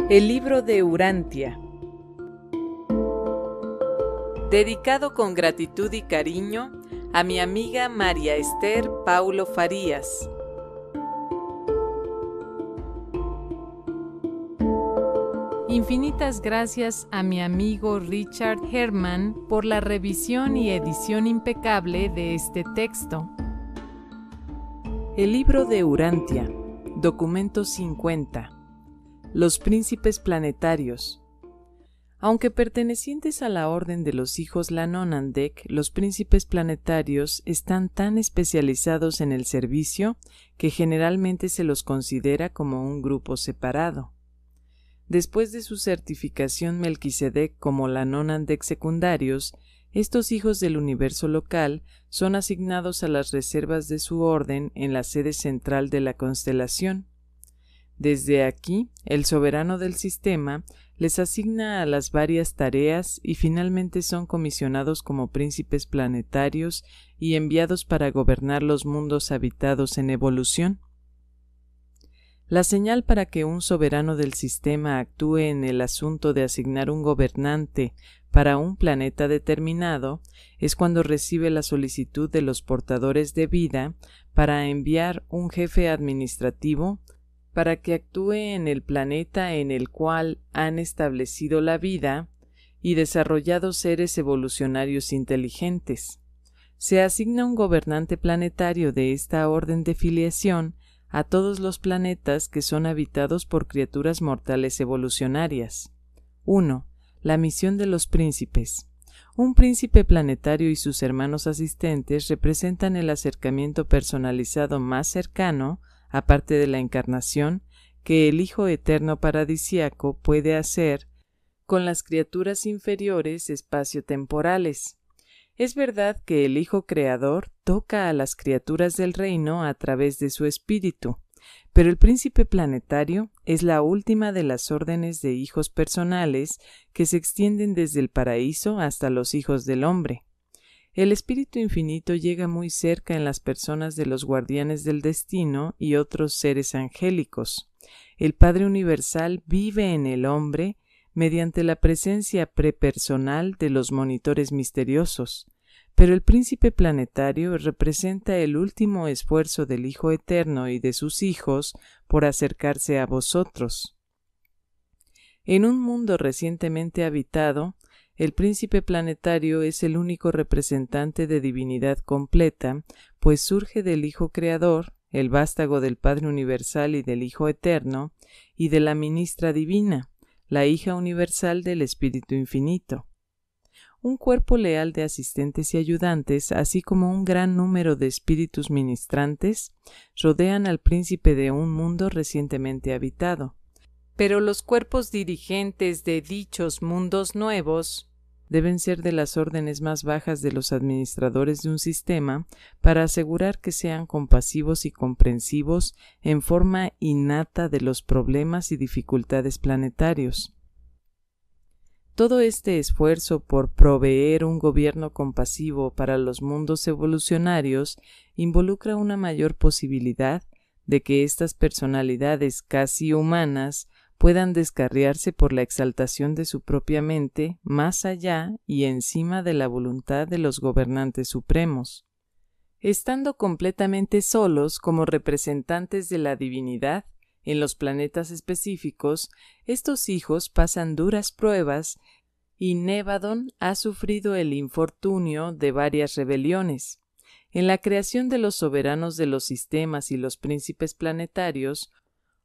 El libro de Urantia. Dedicado con gratitud y cariño a mi amiga María Esther Paulo Farías. Infinitas gracias a mi amigo Richard Herman por la revisión y edición impecable de este texto. El libro de Urantia, documento 50. Los príncipes planetarios. Aunque pertenecientes a la orden de los hijos Lanonandek, los príncipes planetarios están tan especializados en el servicio que generalmente se los considera como un grupo separado. Después de su certificación Melquisedec como Lanonandek secundarios, estos hijos del universo local son asignados a las reservas de su orden en la sede central de la constelación. Desde aquí, el soberano del sistema les asigna a las varias tareas y finalmente son comisionados como príncipes planetarios y enviados para gobernar los mundos habitados en evolución. La señal para que un soberano del sistema actúe en el asunto de asignar un gobernante para un planeta determinado es cuando recibe la solicitud de los portadores de vida para enviar un jefe administrativo para que actúe en el planeta en el cual han establecido la vida y desarrollado seres evolucionarios inteligentes. Se asigna un gobernante planetario de esta orden de filiación a todos los planetas que son habitados por criaturas mortales evolucionarias. 1. La misión de los príncipes. Un príncipe planetario y sus hermanos asistentes representan el acercamiento personalizado más cercano, aparte de la encarnación, que el Hijo Eterno Paradisíaco puede hacer con las criaturas inferiores espaciotemporales. Es verdad que el Hijo Creador toca a las criaturas del reino a través de su espíritu, pero el príncipe planetario es la última de las órdenes de hijos personales que se extienden desde el paraíso hasta los hijos del hombre. El Espíritu Infinito llega muy cerca en las personas de los guardianes del destino y otros seres angélicos. El Padre Universal vive en el hombre mediante la presencia prepersonal de los monitores misteriosos, pero el príncipe planetario representa el último esfuerzo del Hijo Eterno y de sus hijos por acercarse a vosotros. En un mundo recientemente habitado, el príncipe planetario es el único representante de divinidad completa, pues surge del Hijo Creador, el vástago del Padre Universal y del Hijo Eterno, y de la ministra divina, la hija universal del Espíritu Infinito. Un cuerpo leal de asistentes y ayudantes, así como un gran número de espíritus ministrantes, rodean al príncipe de un mundo recientemente habitado. Pero los cuerpos dirigentes de dichos mundos nuevos deben ser de las órdenes más bajas de los administradores de un sistema para asegurar que sean compasivos y comprensivos en forma innata de los problemas y dificultades planetarios. Todo este esfuerzo por proveer un gobierno compasivo para los mundos evolucionarios involucra una mayor posibilidad de que estas personalidades casi humanas puedan descarriarse por la exaltación de su propia mente más allá y encima de la voluntad de los gobernantes supremos. Estando completamente solos como representantes de la divinidad en los planetas específicos, estos hijos pasan duras pruebas y Nevadon ha sufrido el infortunio de varias rebeliones. En la creación de los soberanos de los sistemas y los príncipes planetarios,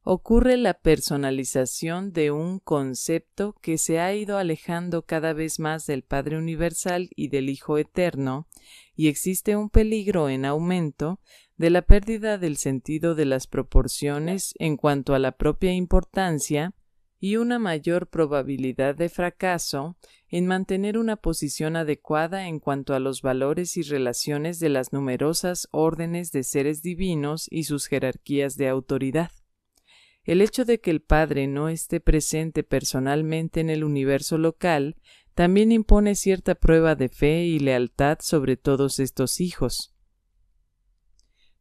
ocurre la personalización de un concepto que se ha ido alejando cada vez más del Padre Universal y del Hijo Eterno, y existe un peligro en aumento de la pérdida del sentido de las proporciones en cuanto a la propia importancia y una mayor probabilidad de fracaso en mantener una posición adecuada en cuanto a los valores y relaciones de las numerosas órdenes de seres divinos y sus jerarquías de autoridad. El hecho de que el Padre no esté presente personalmente en el universo local también impone cierta prueba de fe y lealtad sobre todos estos hijos.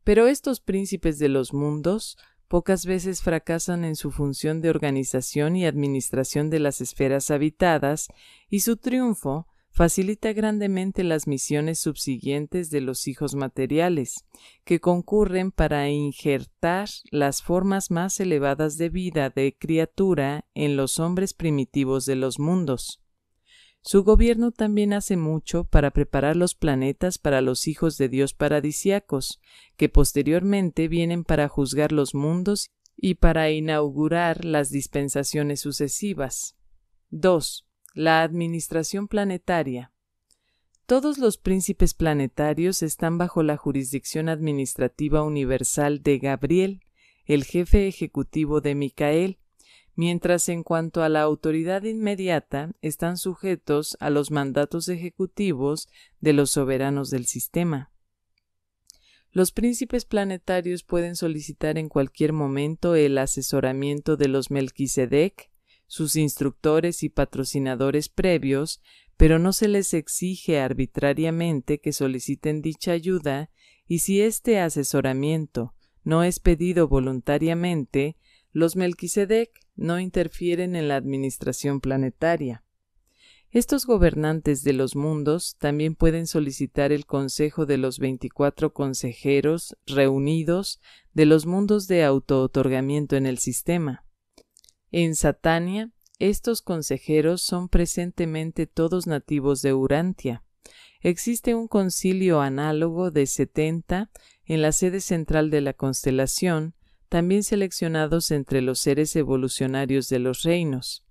Pero estos príncipes de los mundos pocas veces fracasan en su función de organización y administración de las esferas habitadas, y su triunfo facilita grandemente las misiones subsiguientes de los hijos materiales, que concurren para injertar las formas más elevadas de vida de criatura en los hombres primitivos de los mundos. Su gobierno también hace mucho para preparar los planetas para los hijos de Dios paradisíacos, que posteriormente vienen para juzgar los mundos y para inaugurar las dispensaciones sucesivas. 2. La administración planetaria. Todos los príncipes planetarios están bajo la jurisdicción administrativa universal de Gabriel, el jefe ejecutivo de Micael, mientras en cuanto a la autoridad inmediata están sujetos a los mandatos ejecutivos de los soberanos del sistema. Los príncipes planetarios pueden solicitar en cualquier momento el asesoramiento de los Melquisedec, sus instructores y patrocinadores previos, pero no se les exige arbitrariamente que soliciten dicha ayuda, y si este asesoramiento no es pedido voluntariamente, los Melquisedec no interfieren en la administración planetaria. Estos gobernantes de los mundos también pueden solicitar el consejo de los 24 consejeros reunidos de los mundos de auto-otorgamiento en el sistema. En Satania, estos consejeros son presentemente todos nativos de Urantia. Existe un concilio análogo de 70 en la sede central de la constelación, también seleccionados entre los seres evolucionarios de los reinos.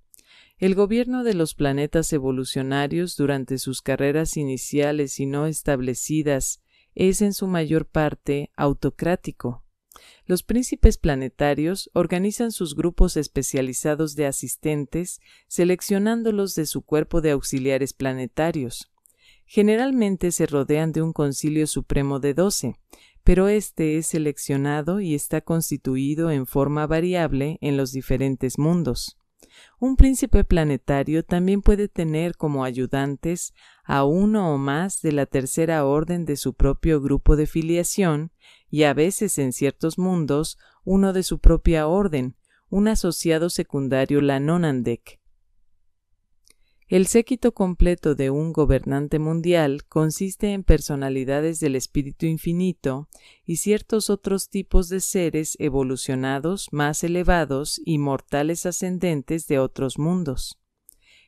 El gobierno de los planetas evolucionarios durante sus carreras iniciales y no establecidas es en su mayor parte autocrático. Los príncipes planetarios organizan sus grupos especializados de asistentes, seleccionándolos de su cuerpo de auxiliares planetarios. Generalmente se rodean de un concilio supremo de 12, pero este es seleccionado y está constituido en forma variable en los diferentes mundos. Un príncipe planetario también puede tener como ayudantes a uno o más de la tercera orden de su propio grupo de filiación y a veces en ciertos mundos uno de su propia orden, un asociado secundario Lanonandek. El séquito completo de un gobernante mundial consiste en personalidades del espíritu infinito y ciertos otros tipos de seres evolucionados más elevados y mortales ascendentes de otros mundos.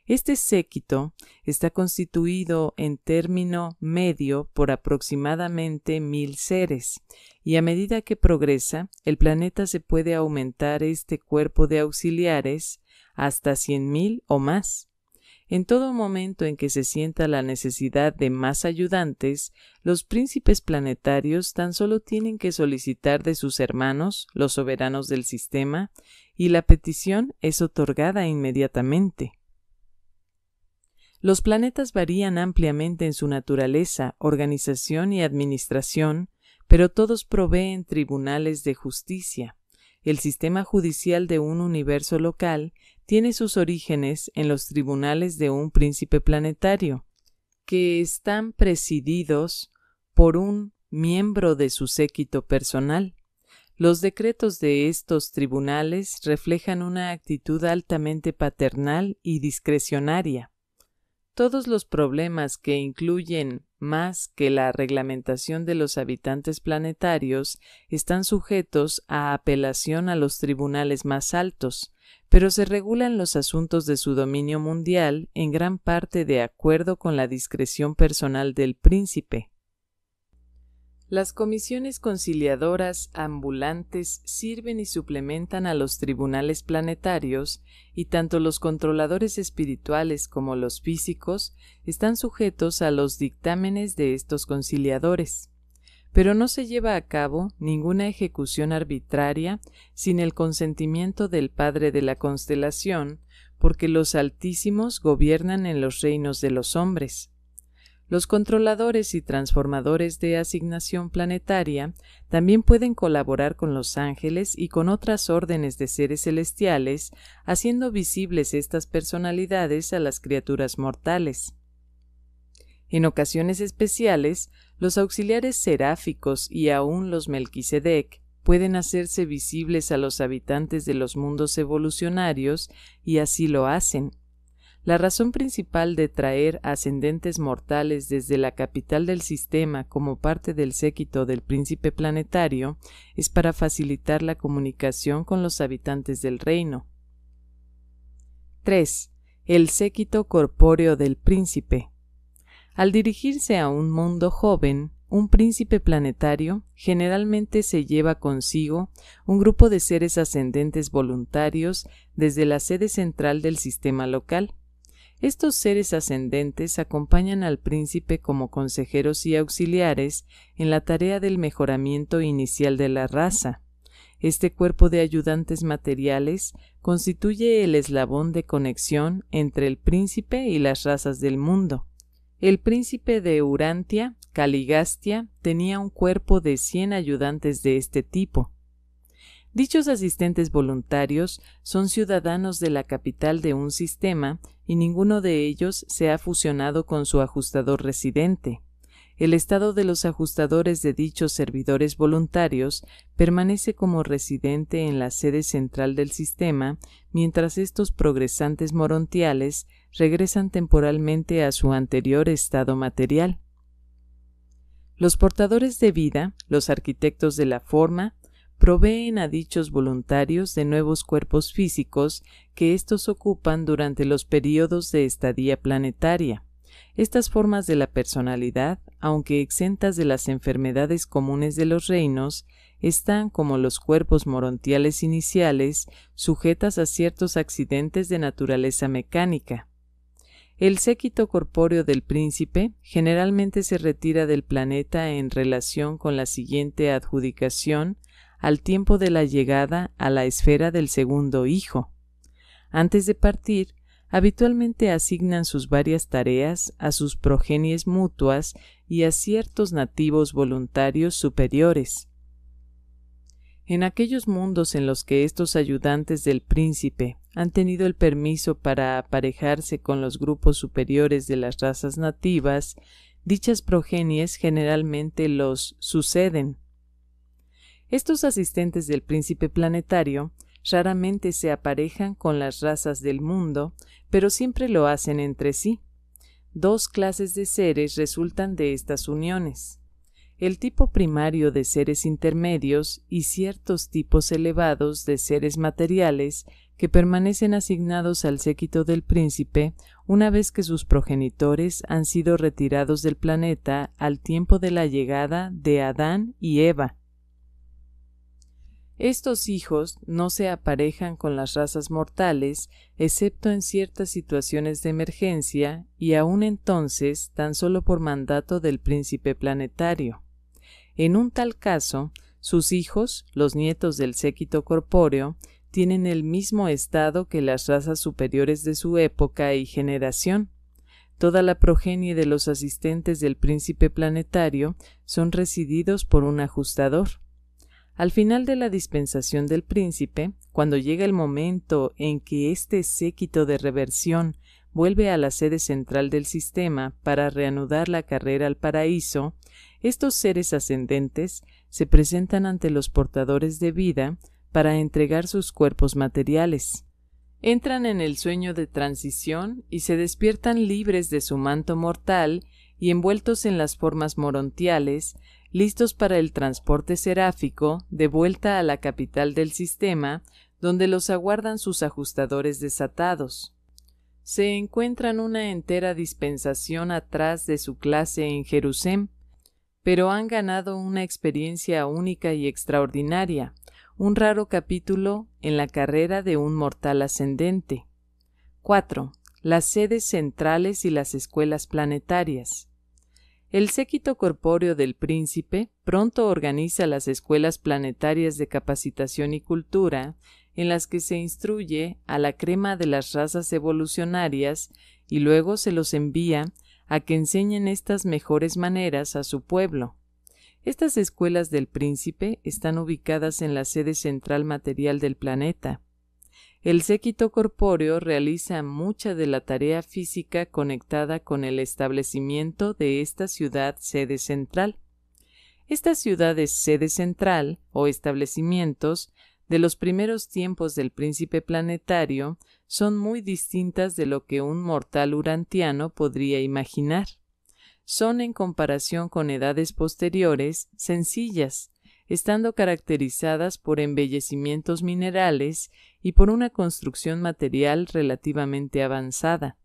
Este séquito está constituido en término medio por aproximadamente 1000 seres, y a medida que progresa, el planeta se puede aumentar este cuerpo de auxiliares hasta 100,000 o más. En todo momento en que se sienta la necesidad de más ayudantes, los príncipes planetarios tan solo tienen que solicitar de sus hermanos, los soberanos del sistema, y la petición es otorgada inmediatamente. Los planetas varían ampliamente en su naturaleza, organización y administración, pero todos proveen tribunales de justicia. El sistema judicial de un universo local tiene sus orígenes en los tribunales de un príncipe planetario, que están presididos por un miembro de su séquito personal. Los decretos de estos tribunales reflejan una actitud altamente paternal y discrecionaria. Todos los problemas que incluyen más que la reglamentación de los habitantes planetarios están sujetos a apelación a los tribunales más altos, pero se regulan los asuntos de su dominio mundial en gran parte de acuerdo con la discreción personal del príncipe. Las comisiones conciliadoras ambulantes sirven y suplementan a los tribunales planetarios, y tanto los controladores espirituales como los físicos están sujetos a los dictámenes de estos conciliadores. Pero no se lleva a cabo ninguna ejecución arbitraria sin el consentimiento del Padre de la constelación, porque los Altísimos gobiernan en los reinos de los hombres. Los controladores y transformadores de asignación planetaria también pueden colaborar con los ángeles y con otras órdenes de seres celestiales, haciendo visibles estas personalidades a las criaturas mortales. En ocasiones especiales, los auxiliares seráficos y aún los Melquisedec pueden hacerse visibles a los habitantes de los mundos evolucionarios y así lo hacen. La razón principal de traer ascendentes mortales desde la capital del sistema como parte del séquito del príncipe planetario es para facilitar la comunicación con los habitantes del reino. 3. El séquito corpóreo del príncipe. Al dirigirse a un mundo joven, un príncipe planetario generalmente se lleva consigo un grupo de seres ascendentes voluntarios desde la sede central del sistema local. Estos seres ascendentes acompañan al príncipe como consejeros y auxiliares en la tarea del mejoramiento inicial de la raza. Este cuerpo de ayudantes materiales constituye el eslabón de conexión entre el príncipe y las razas del mundo. El príncipe de Urantia, Caligastia, tenía un cuerpo de 100 ayudantes de este tipo. Dichos asistentes voluntarios son ciudadanos de la capital de un sistema y ninguno de ellos se ha fusionado con su ajustador residente. El estado de los ajustadores de dichos servidores voluntarios permanece como residente en la sede central del sistema, mientras estos progresantes morontiales regresan temporalmente a su anterior estado material. Los portadores de vida, los arquitectos de la forma, proveen a dichos voluntarios de nuevos cuerpos físicos que éstos ocupan durante los períodos de estadía planetaria. Estas formas de la personalidad, aunque exentas de las enfermedades comunes de los reinos, están, como los cuerpos morontiales iniciales, sujetas a ciertos accidentes de naturaleza mecánica. El séquito corpóreo del príncipe generalmente se retira del planeta en relación con la siguiente adjudicación al tiempo de la llegada a la esfera del segundo hijo. Antes de partir, habitualmente asignan sus varias tareas a sus progenies mutuas y a ciertos nativos voluntarios superiores. En aquellos mundos en los que estos ayudantes del príncipe han tenido el permiso para aparejarse con los grupos superiores de las razas nativas, dichas progenies generalmente los suceden. Estos asistentes del príncipe planetario raramente se aparejan con las razas del mundo, pero siempre lo hacen entre sí. Dos clases de seres resultan de estas uniones: el tipo primario de seres intermedios y ciertos tipos elevados de seres materiales que permanecen asignados al séquito del príncipe una vez que sus progenitores han sido retirados del planeta al tiempo de la llegada de Adán y Eva. Estos hijos no se aparejan con las razas mortales, excepto en ciertas situaciones de emergencia, y aún entonces tan solo por mandato del príncipe planetario. En un tal caso, sus hijos, los nietos del séquito corpóreo, tienen el mismo estado que las razas superiores de su época y generación. Toda la progenie de los asistentes del príncipe planetario son resididos por un ajustador. Al final de la dispensación del príncipe, cuando llega el momento en que este séquito de reversión vuelve a la sede central del sistema para reanudar la carrera al paraíso, estos seres ascendentes se presentan ante los portadores de vida para entregar sus cuerpos materiales. Entran en el sueño de transición y se despiertan libres de su manto mortal y envueltos en las formas morontiales, listos para el transporte seráfico de vuelta a la capital del sistema, donde los aguardan sus ajustadores desatados. Se encuentran una entera dispensación atrás de su clase en Jerusalén, pero han ganado una experiencia única y extraordinaria, un raro capítulo en la carrera de un mortal ascendente. 4. Las sedes centrales y las escuelas planetarias. El séquito corpóreo del príncipe pronto organiza las escuelas planetarias de capacitación y cultura, en las que se instruye a la crema de las razas evolucionarias y luego se los envía a que enseñen estas mejores maneras a su pueblo. Estas escuelas del príncipe están ubicadas en la sede central material del planeta. El séquito corpóreo realiza mucha de la tarea física conectada con el establecimiento de esta ciudad sede central. Estas ciudades sede central o establecimientos de los primeros tiempos del príncipe planetario son muy distintas de lo que un mortal urantiano podría imaginar. Son, en comparación con edades posteriores, sencillas, estando caracterizadas por embellecimientos minerales y por una construcción material relativamente avanzada.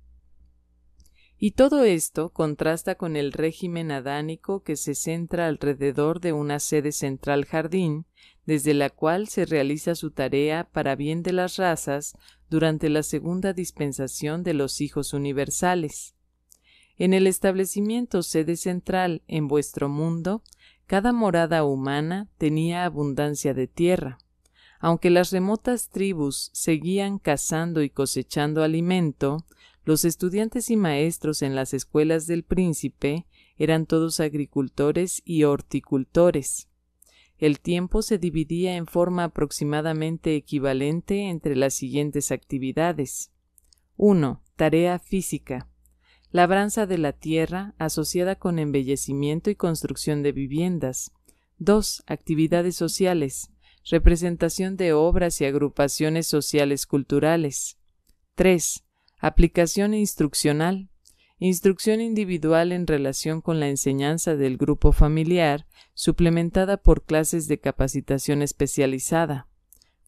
Y todo esto contrasta con el régimen adánico que se centra alrededor de una sede central jardín, desde la cual se realiza su tarea para bien de las razas durante la segunda dispensación de los hijos universales. En el establecimiento sede central en vuestro mundo, cada morada humana tenía abundancia de tierra. Aunque las remotas tribus seguían cazando y cosechando alimento, los estudiantes y maestros en las escuelas del príncipe eran todos agricultores y horticultores. El tiempo se dividía en forma aproximadamente equivalente entre las siguientes actividades. 1. Tarea física. Labranza de la tierra asociada con embellecimiento y construcción de viviendas. 2. Actividades sociales. Representación de obras y agrupaciones sociales culturales. 3. Aplicación instruccional. Instrucción individual en relación con la enseñanza del grupo familiar, suplementada por clases de capacitación especializada.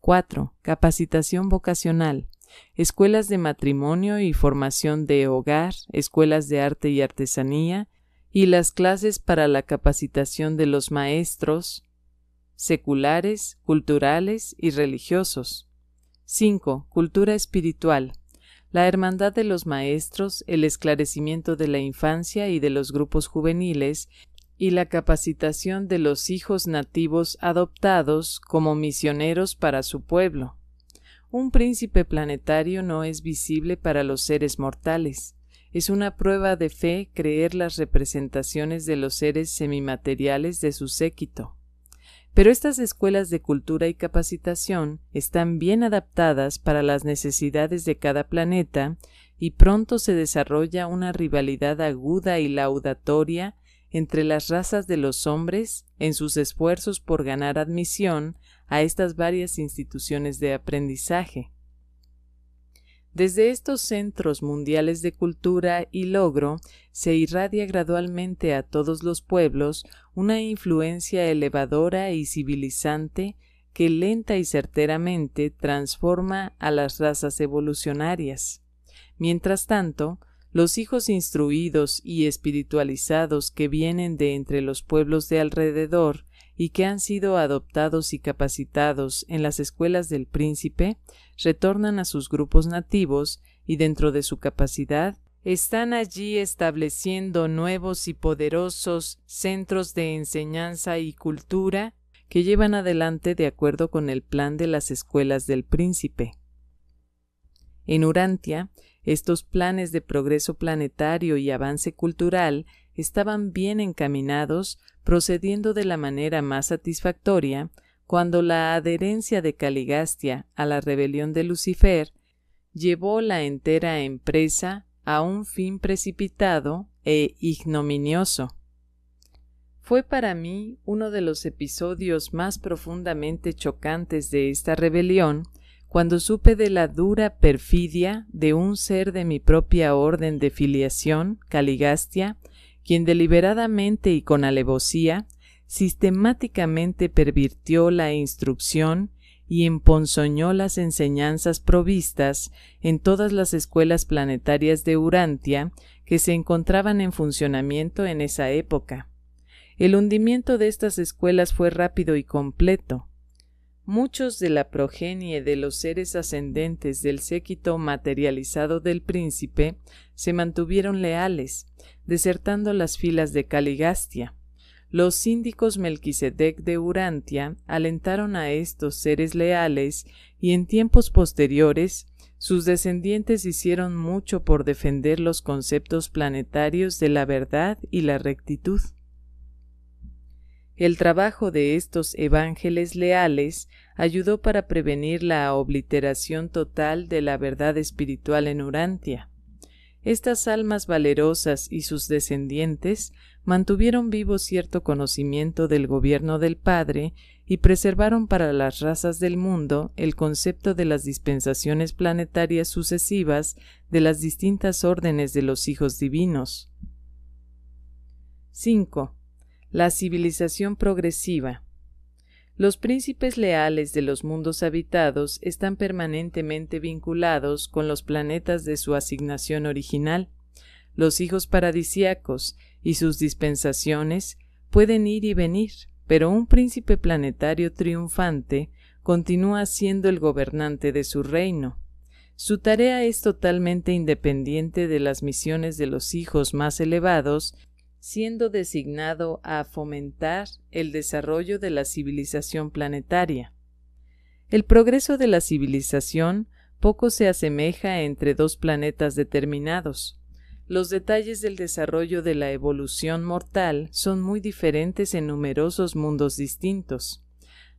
4. Capacitación vocacional. Escuelas de matrimonio y formación de hogar, escuelas de arte y artesanía, y las clases para la capacitación de los maestros seculares, culturales y religiosos. 5. Cultura espiritual. La hermandad de los maestros, el esclarecimiento de la infancia y de los grupos juveniles, y la capacitación de los hijos nativos adoptados como misioneros para su pueblo. Un príncipe planetario no es visible para los seres mortales. Es una prueba de fe creer las representaciones de los seres semimateriales de su séquito. Pero estas escuelas de cultura y capacitación están bien adaptadas para las necesidades de cada planeta y pronto se desarrolla una rivalidad aguda y laudatoria entre las razas de los hombres en sus esfuerzos por ganar admisión a estas varias instituciones de aprendizaje. Desde estos centros mundiales de cultura y logro se irradia gradualmente a todos los pueblos una influencia elevadora y civilizante que lenta y certeramente transforma a las razas evolucionarias. Mientras tanto, los hijos instruidos y espiritualizados que vienen de entre los pueblos de alrededor y que han sido adoptados y capacitados en las escuelas del príncipe, retornan a sus grupos nativos y dentro de su capacidad, están allí estableciendo nuevos y poderosos centros de enseñanza y cultura que llevan adelante de acuerdo con el plan de las escuelas del príncipe. En Urantia, estos planes de progreso planetario y avance cultural estaban bien encaminados, procediendo de la manera más satisfactoria, cuando la adherencia de Caligastia a la rebelión de Lucifer llevó la entera empresa a un fin precipitado e ignominioso. Fue para mí uno de los episodios más profundamente chocantes de esta rebelión cuando supe de la dura perfidia de un ser de mi propia orden de filiación, Caligastia, quien deliberadamente y con alevosía sistemáticamente pervirtió la instrucción y emponzoñó las enseñanzas provistas en todas las escuelas planetarias de Urantia que se encontraban en funcionamiento en esa época. El hundimiento de estas escuelas fue rápido y completo. Muchos de la progenie de los seres ascendentes del séquito materializado del príncipe se mantuvieron leales, desertando las filas de Caligastia. Los síndicos Melquisedec de Urantia alentaron a estos seres leales y en tiempos posteriores sus descendientes hicieron mucho por defender los conceptos planetarios de la verdad y la rectitud. El trabajo de estos evángeles leales ayudó para prevenir la obliteración total de la verdad espiritual en Urantia. Estas almas valerosas y sus descendientes mantuvieron vivo cierto conocimiento del gobierno del Padre y preservaron para las razas del mundo el concepto de las dispensaciones planetarias sucesivas de las distintas órdenes de los hijos divinos. 5. La civilización progresiva. Los príncipes leales de los mundos habitados están permanentemente vinculados con los planetas de su asignación original. Los hijos paradisíacos y sus dispensaciones pueden ir y venir, pero un príncipe planetario triunfante continúa siendo el gobernante de su reino. Su tarea es totalmente independiente de las misiones de los hijos más elevados, siendo designado a fomentar el desarrollo de la civilización planetaria. El progreso de la civilización poco se asemeja entre dos planetas determinados. Los detalles del desarrollo de la evolución mortal son muy diferentes en numerosos mundos distintos.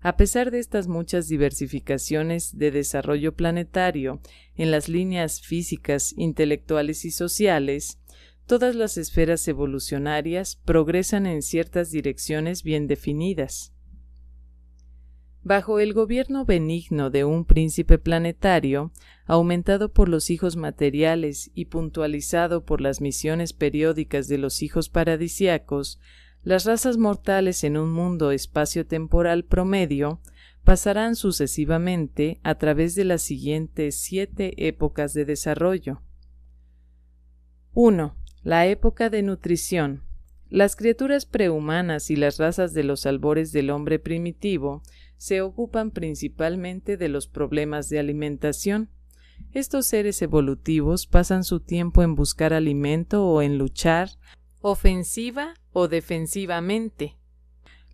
A pesar de estas muchas diversificaciones de desarrollo planetario en las líneas físicas, intelectuales y sociales, todas las esferas evolucionarias progresan en ciertas direcciones bien definidas. Bajo el gobierno benigno de un príncipe planetario, aumentado por los hijos materiales y puntualizado por las misiones periódicas de los hijos paradisíacos, las razas mortales en un mundo espacio-temporal promedio pasarán sucesivamente a través de las siguientes 7 épocas de desarrollo. 1. La época de nutrición. Las criaturas prehumanas y las razas de los albores del hombre primitivo se ocupan principalmente de los problemas de alimentación. Estos seres evolutivos pasan su tiempo en buscar alimento o en luchar, ofensiva o defensivamente.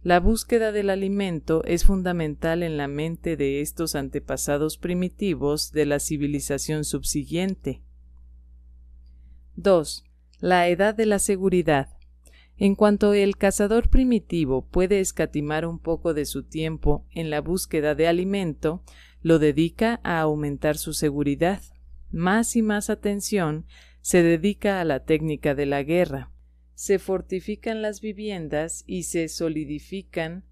La búsqueda del alimento es fundamental en la mente de estos antepasados primitivos de la civilización subsiguiente. 2. La edad de la seguridad. En cuanto el cazador primitivo puede escatimar un poco de su tiempo en la búsqueda de alimento, lo dedica a aumentar su seguridad. Más y más atención se dedica a la técnica de la guerra. Se fortifican las viviendas y se solidifican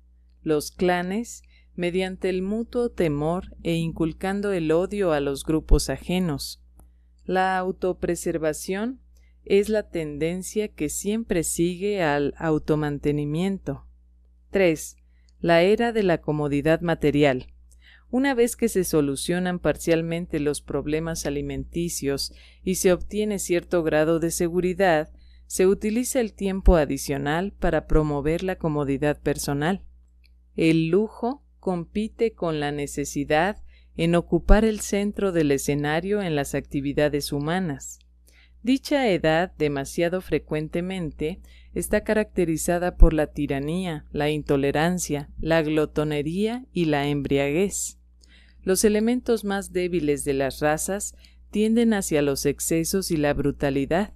los clanes mediante el mutuo temor e inculcando el odio a los grupos ajenos. La autopreservación es la tendencia que siempre sigue al automantenimiento. 3. La era de la comodidad material. Una vez que se solucionan parcialmente los problemas alimenticios y se obtiene cierto grado de seguridad, se utiliza el tiempo adicional para promover la comodidad personal. El lujo compite con la necesidad en ocupar el centro del escenario en las actividades humanas. Dicha edad, demasiado frecuentemente, está caracterizada por la tiranía, la intolerancia, la glotonería y la embriaguez. Los elementos más débiles de las razas tienden hacia los excesos y la brutalidad.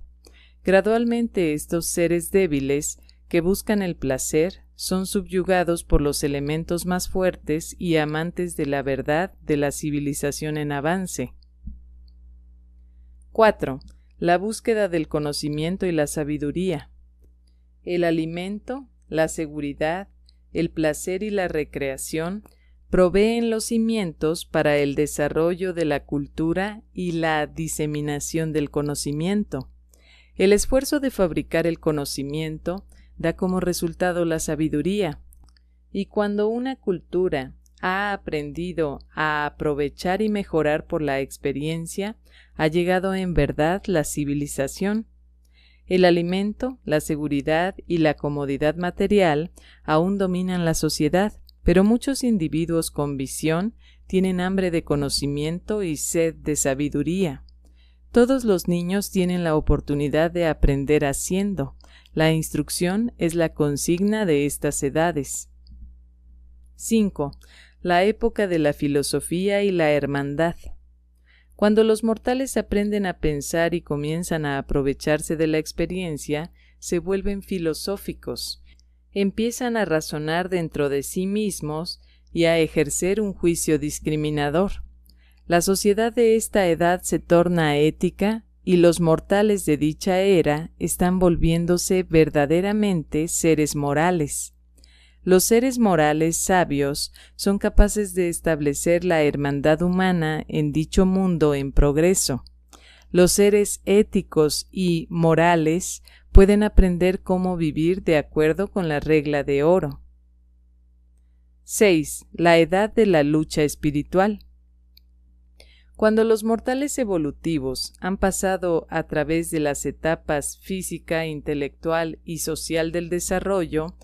Gradualmente estos seres débiles, que buscan el placer, son subyugados por los elementos más fuertes y amantes de la verdad de la civilización en avance. 4. La búsqueda del conocimiento y la sabiduría. El alimento, la seguridad, el placer y la recreación proveen los cimientos para el desarrollo de la cultura y la diseminación del conocimiento. El esfuerzo de fabricar el conocimiento da como resultado la sabiduría, y cuando una cultura ha aprendido a aprovechar y mejorar por la experiencia, ha llegado en verdad la civilización. El alimento, la seguridad y la comodidad material aún dominan la sociedad, pero muchos individuos con visión tienen hambre de conocimiento y sed de sabiduría. Todos los niños tienen la oportunidad de aprender haciendo. La instrucción es la consigna de estas edades. 5. La época de la filosofía y la hermandad. Cuando los mortales aprenden a pensar y comienzan a aprovecharse de la experiencia, se vuelven filosóficos. Empiezan a razonar dentro de sí mismos y a ejercer un juicio discriminador. La sociedad de esta edad se torna ética y los mortales de dicha era están volviéndose verdaderamente seres morales. Los seres morales sabios son capaces de establecer la hermandad humana en dicho mundo en progreso. Los seres éticos y morales pueden aprender cómo vivir de acuerdo con la regla de oro. 6. La edad de la lucha espiritual. Cuando los mortales evolutivos han pasado a través de las etapas física, intelectual y social del desarrollo,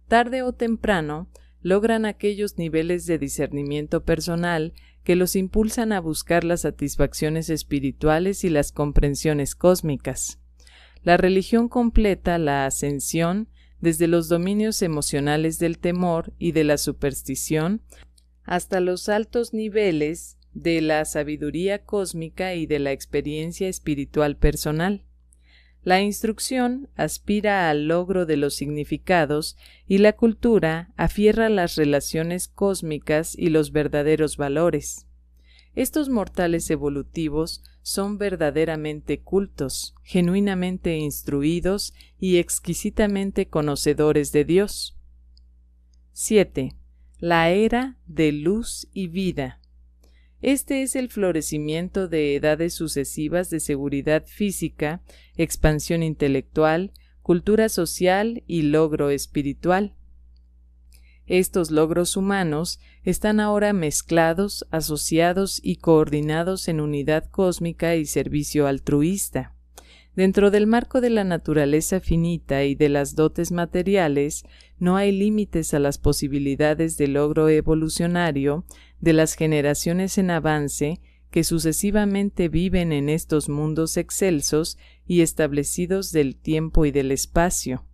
tarde o temprano logran aquellos niveles de discernimiento personal que los impulsan a buscar las satisfacciones espirituales y las comprensiones cósmicas. La religión completa la ascensión desde los dominios emocionales del temor y de la superstición hasta los altos niveles de la sabiduría cósmica y de la experiencia espiritual personal. La instrucción aspira al logro de los significados y la cultura afierra las relaciones cósmicas y los verdaderos valores. Estos mortales evolutivos son verdaderamente cultos, genuinamente instruidos y exquisitamente conocedores de Dios. 7. La era de luz y vida. Este es el florecimiento de edades sucesivas de seguridad física, expansión intelectual, cultura social y logro espiritual. Estos logros humanos están ahora mezclados, asociados y coordinados en unidad cósmica y servicio altruista. Dentro del marco de la naturaleza finita y de las dotes materiales, no hay límites a las posibilidades de logro evolucionario de las generaciones en avance que sucesivamente viven en estos mundos excelsos y establecidos del tiempo y del espacio.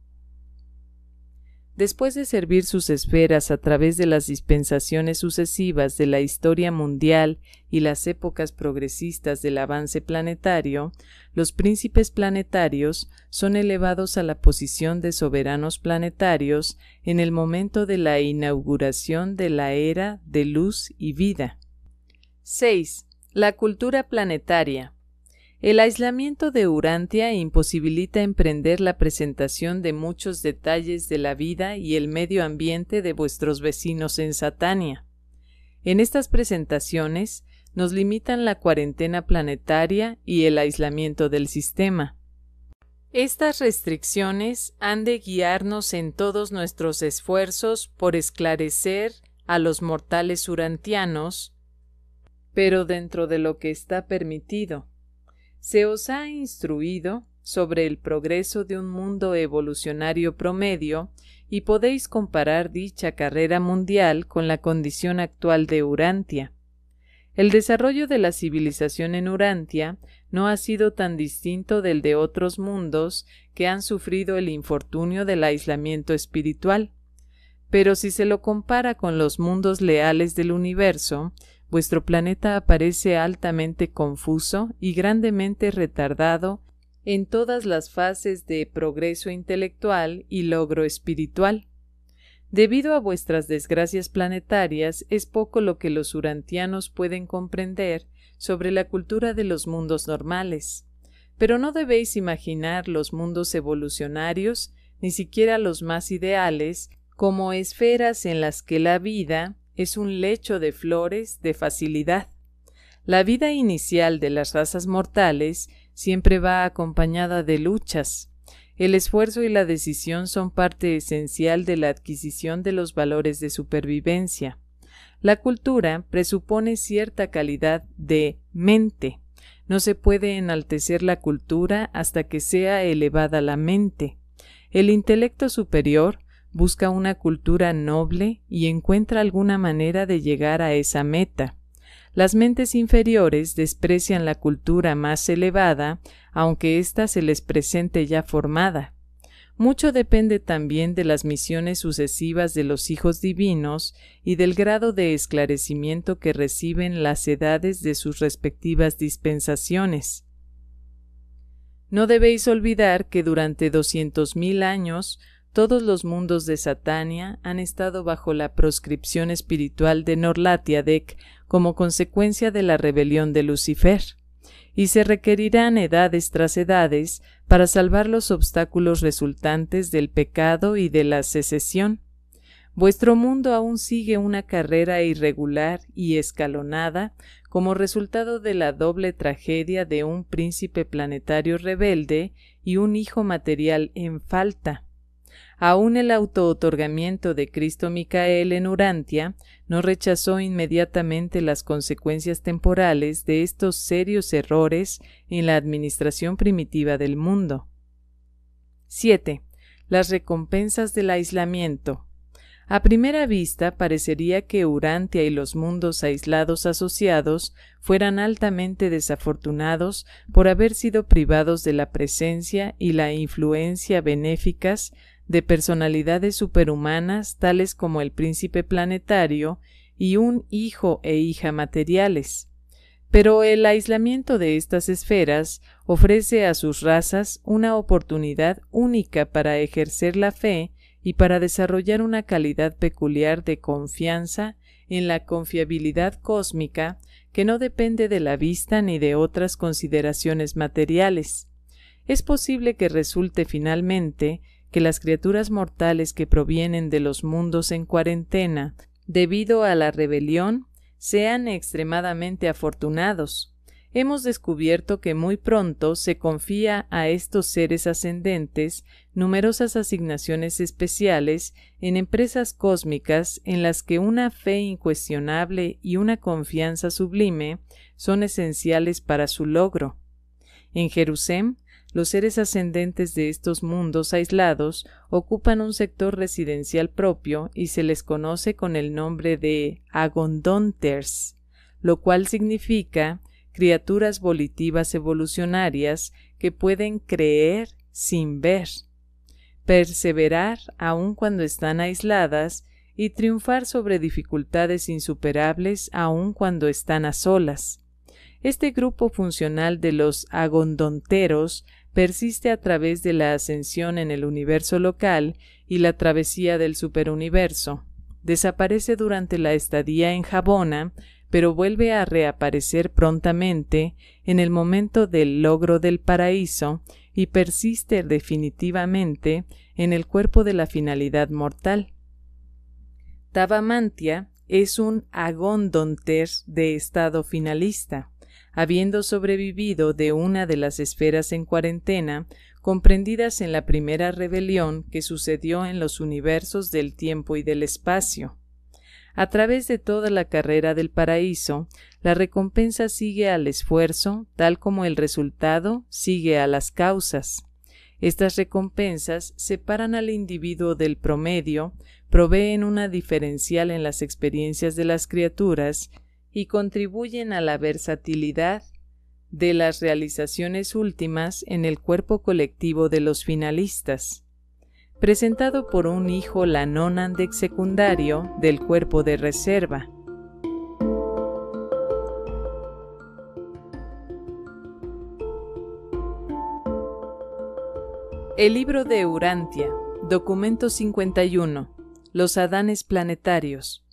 Después de servir sus esferas a través de las dispensaciones sucesivas de la historia mundial y las épocas progresistas del avance planetario, los príncipes planetarios son elevados a la posición de soberanos planetarios en el momento de la inauguración de la era de luz y vida. 6. La cultura planetaria. El aislamiento de Urantia imposibilita emprender la presentación de muchos detalles de la vida y el medio ambiente de vuestros vecinos en Satania. En estas presentaciones nos limitan la cuarentena planetaria y el aislamiento del sistema. Estas restricciones han de guiarnos en todos nuestros esfuerzos por esclarecer a los mortales urantianos, pero dentro de lo que está permitido. Se os ha instruido sobre el progreso de un mundo evolucionario promedio y podéis comparar dicha carrera mundial con la condición actual de Urantia. El desarrollo de la civilización en Urantia no ha sido tan distinto del de otros mundos que han sufrido el infortunio del aislamiento espiritual. Pero si se lo compara con los mundos leales del universo, vuestro planeta aparece altamente confuso y grandemente retardado en todas las fases de progreso intelectual y logro espiritual. Debido a vuestras desgracias planetarias, es poco lo que los urantianos pueden comprender sobre la cultura de los mundos normales. Pero no debéis imaginar los mundos evolucionarios, ni siquiera los más ideales, como esferas en las que la vida es un lecho de flores de facilidad. La vida inicial de las razas mortales siempre va acompañada de luchas. El esfuerzo y la decisión son parte esencial de la adquisición de los valores de supervivencia. La cultura presupone cierta calidad de mente. No se puede enaltecer la cultura hasta que sea elevada la mente. El intelecto superior busca una cultura noble y encuentra alguna manera de llegar a esa meta. Las mentes inferiores desprecian la cultura más elevada, aunque ésta se les presente ya formada. Mucho depende también de las misiones sucesivas de los hijos divinos y del grado de esclarecimiento que reciben las edades de sus respectivas dispensaciones. No debéis olvidar que durante 200.000 años todos los mundos de Satania han estado bajo la proscripción espiritual de Norlatiadec como consecuencia de la rebelión de Lucifer, y se requerirán edades tras edades para salvar los obstáculos resultantes del pecado y de la secesión. Vuestro mundo aún sigue una carrera irregular y escalonada como resultado de la doble tragedia de un príncipe planetario rebelde y un hijo material en falta. Aún el autootorgamiento de Cristo Micael en Urantia no rechazó inmediatamente las consecuencias temporales de estos serios errores en la administración primitiva del mundo. 7. Las recompensas del aislamiento. A primera vista parecería que Urantia y los mundos aislados asociados fueran altamente desafortunados por haber sido privados de la presencia y la influencia benéficas de personalidades superhumanas tales como el príncipe planetario y un hijo e hija materiales. Pero el aislamiento de estas esferas ofrece a sus razas una oportunidad única para ejercer la fe y para desarrollar una calidad peculiar de confianza en la confiabilidad cósmica que no depende de la vista ni de otras consideraciones materiales. Es posible que resulte finalmente que las criaturas mortales que provienen de los mundos en cuarentena, debido a la rebelión, sean extremadamente afortunados. Hemos descubierto que muy pronto se confía a estos seres ascendentes numerosas asignaciones especiales en empresas cósmicas en las que una fe incuestionable y una confianza sublime son esenciales para su logro. En Jerusalén, los seres ascendentes de estos mundos aislados ocupan un sector residencial propio y se les conoce con el nombre de Agondonters, lo cual significa criaturas volitivas evolucionarias que pueden creer sin ver, perseverar aun cuando están aisladas y triunfar sobre dificultades insuperables aun cuando están a solas. Este grupo funcional de los agondonteros persiste a través de la ascensión en el universo local y la travesía del superuniverso. Desaparece durante la estadía en Jabona, pero vuelve a reaparecer prontamente en el momento del logro del paraíso y persiste definitivamente en el cuerpo de la finalidad mortal. Tavamantia es un agondonter de estado finalista, habiendo sobrevivido de una de las esferas en cuarentena comprendidas en la primera rebelión que sucedió en los universos del tiempo y del espacio. A través de toda la carrera del paraíso, la recompensa sigue al esfuerzo, tal como el resultado sigue a las causas. Estas recompensas separan al individuo del promedio, proveen una diferencial en las experiencias de las criaturas y contribuyen a la versatilidad de las realizaciones últimas en el cuerpo colectivo de los finalistas. Presentado por un hijo Lanonandek secundario del cuerpo de reserva. El libro de Urantia, documento 51, los Adanes planetarios.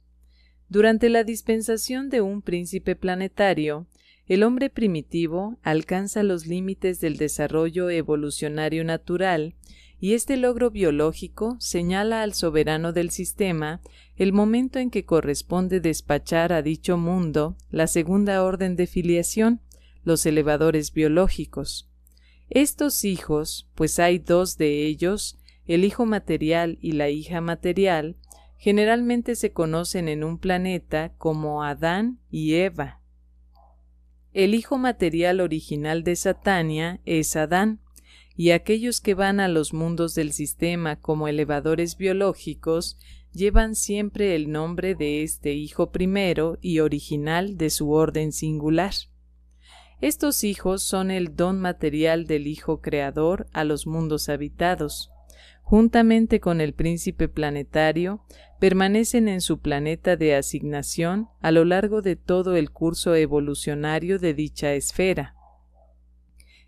Durante la dispensación de un príncipe planetario, el hombre primitivo alcanza los límites del desarrollo evolucionario natural y este logro biológico señala al soberano del sistema el momento en que corresponde despachar a dicho mundo la segunda orden de filiación, los elevadores biológicos. Estos hijos, pues hay dos de ellos, el hijo material y la hija material, generalmente se conocen en un planeta como Adán y Eva. El hijo material original de Satania es Adán, y aquellos que van a los mundos del sistema como elevadores biológicos llevan siempre el nombre de este hijo primero y original de su orden singular. Estos hijos son el don material del Hijo Creador a los mundos habitados. Juntamente con el príncipe planetario, permanecen en su planeta de asignación a lo largo de todo el curso evolucionario de dicha esfera.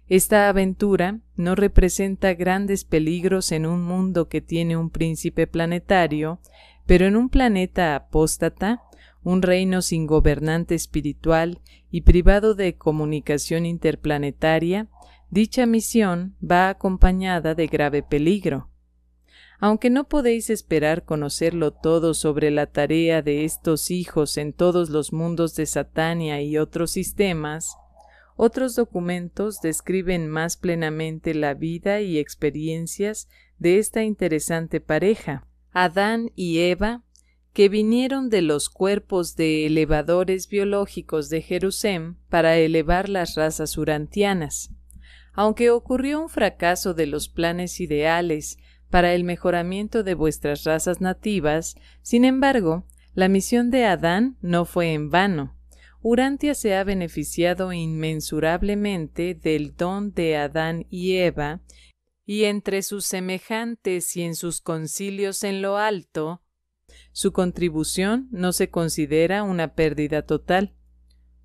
Esta aventura no representa grandes peligros en un mundo que tiene un príncipe planetario, pero en un planeta apóstata, un reino sin gobernante espiritual y privado de comunicación interplanetaria, dicha misión va acompañada de grave peligro. Aunque no podéis esperar conocerlo todo sobre la tarea de estos hijos en todos los mundos de Satania y otros sistemas, otros documentos describen más plenamente la vida y experiencias de esta interesante pareja, Adán y Eva, que vinieron de los cuerpos de elevadores biológicos de Jerusalén para elevar las razas urantianas. Aunque ocurrió un fracaso de los planes ideales para el mejoramiento de vuestras razas nativas, sin embargo, la misión de Adán no fue en vano. Urantia se ha beneficiado inmensurablemente del don de Adán y Eva, y entre sus semejantes y en sus concilios en lo alto, su contribución no se considera una pérdida total.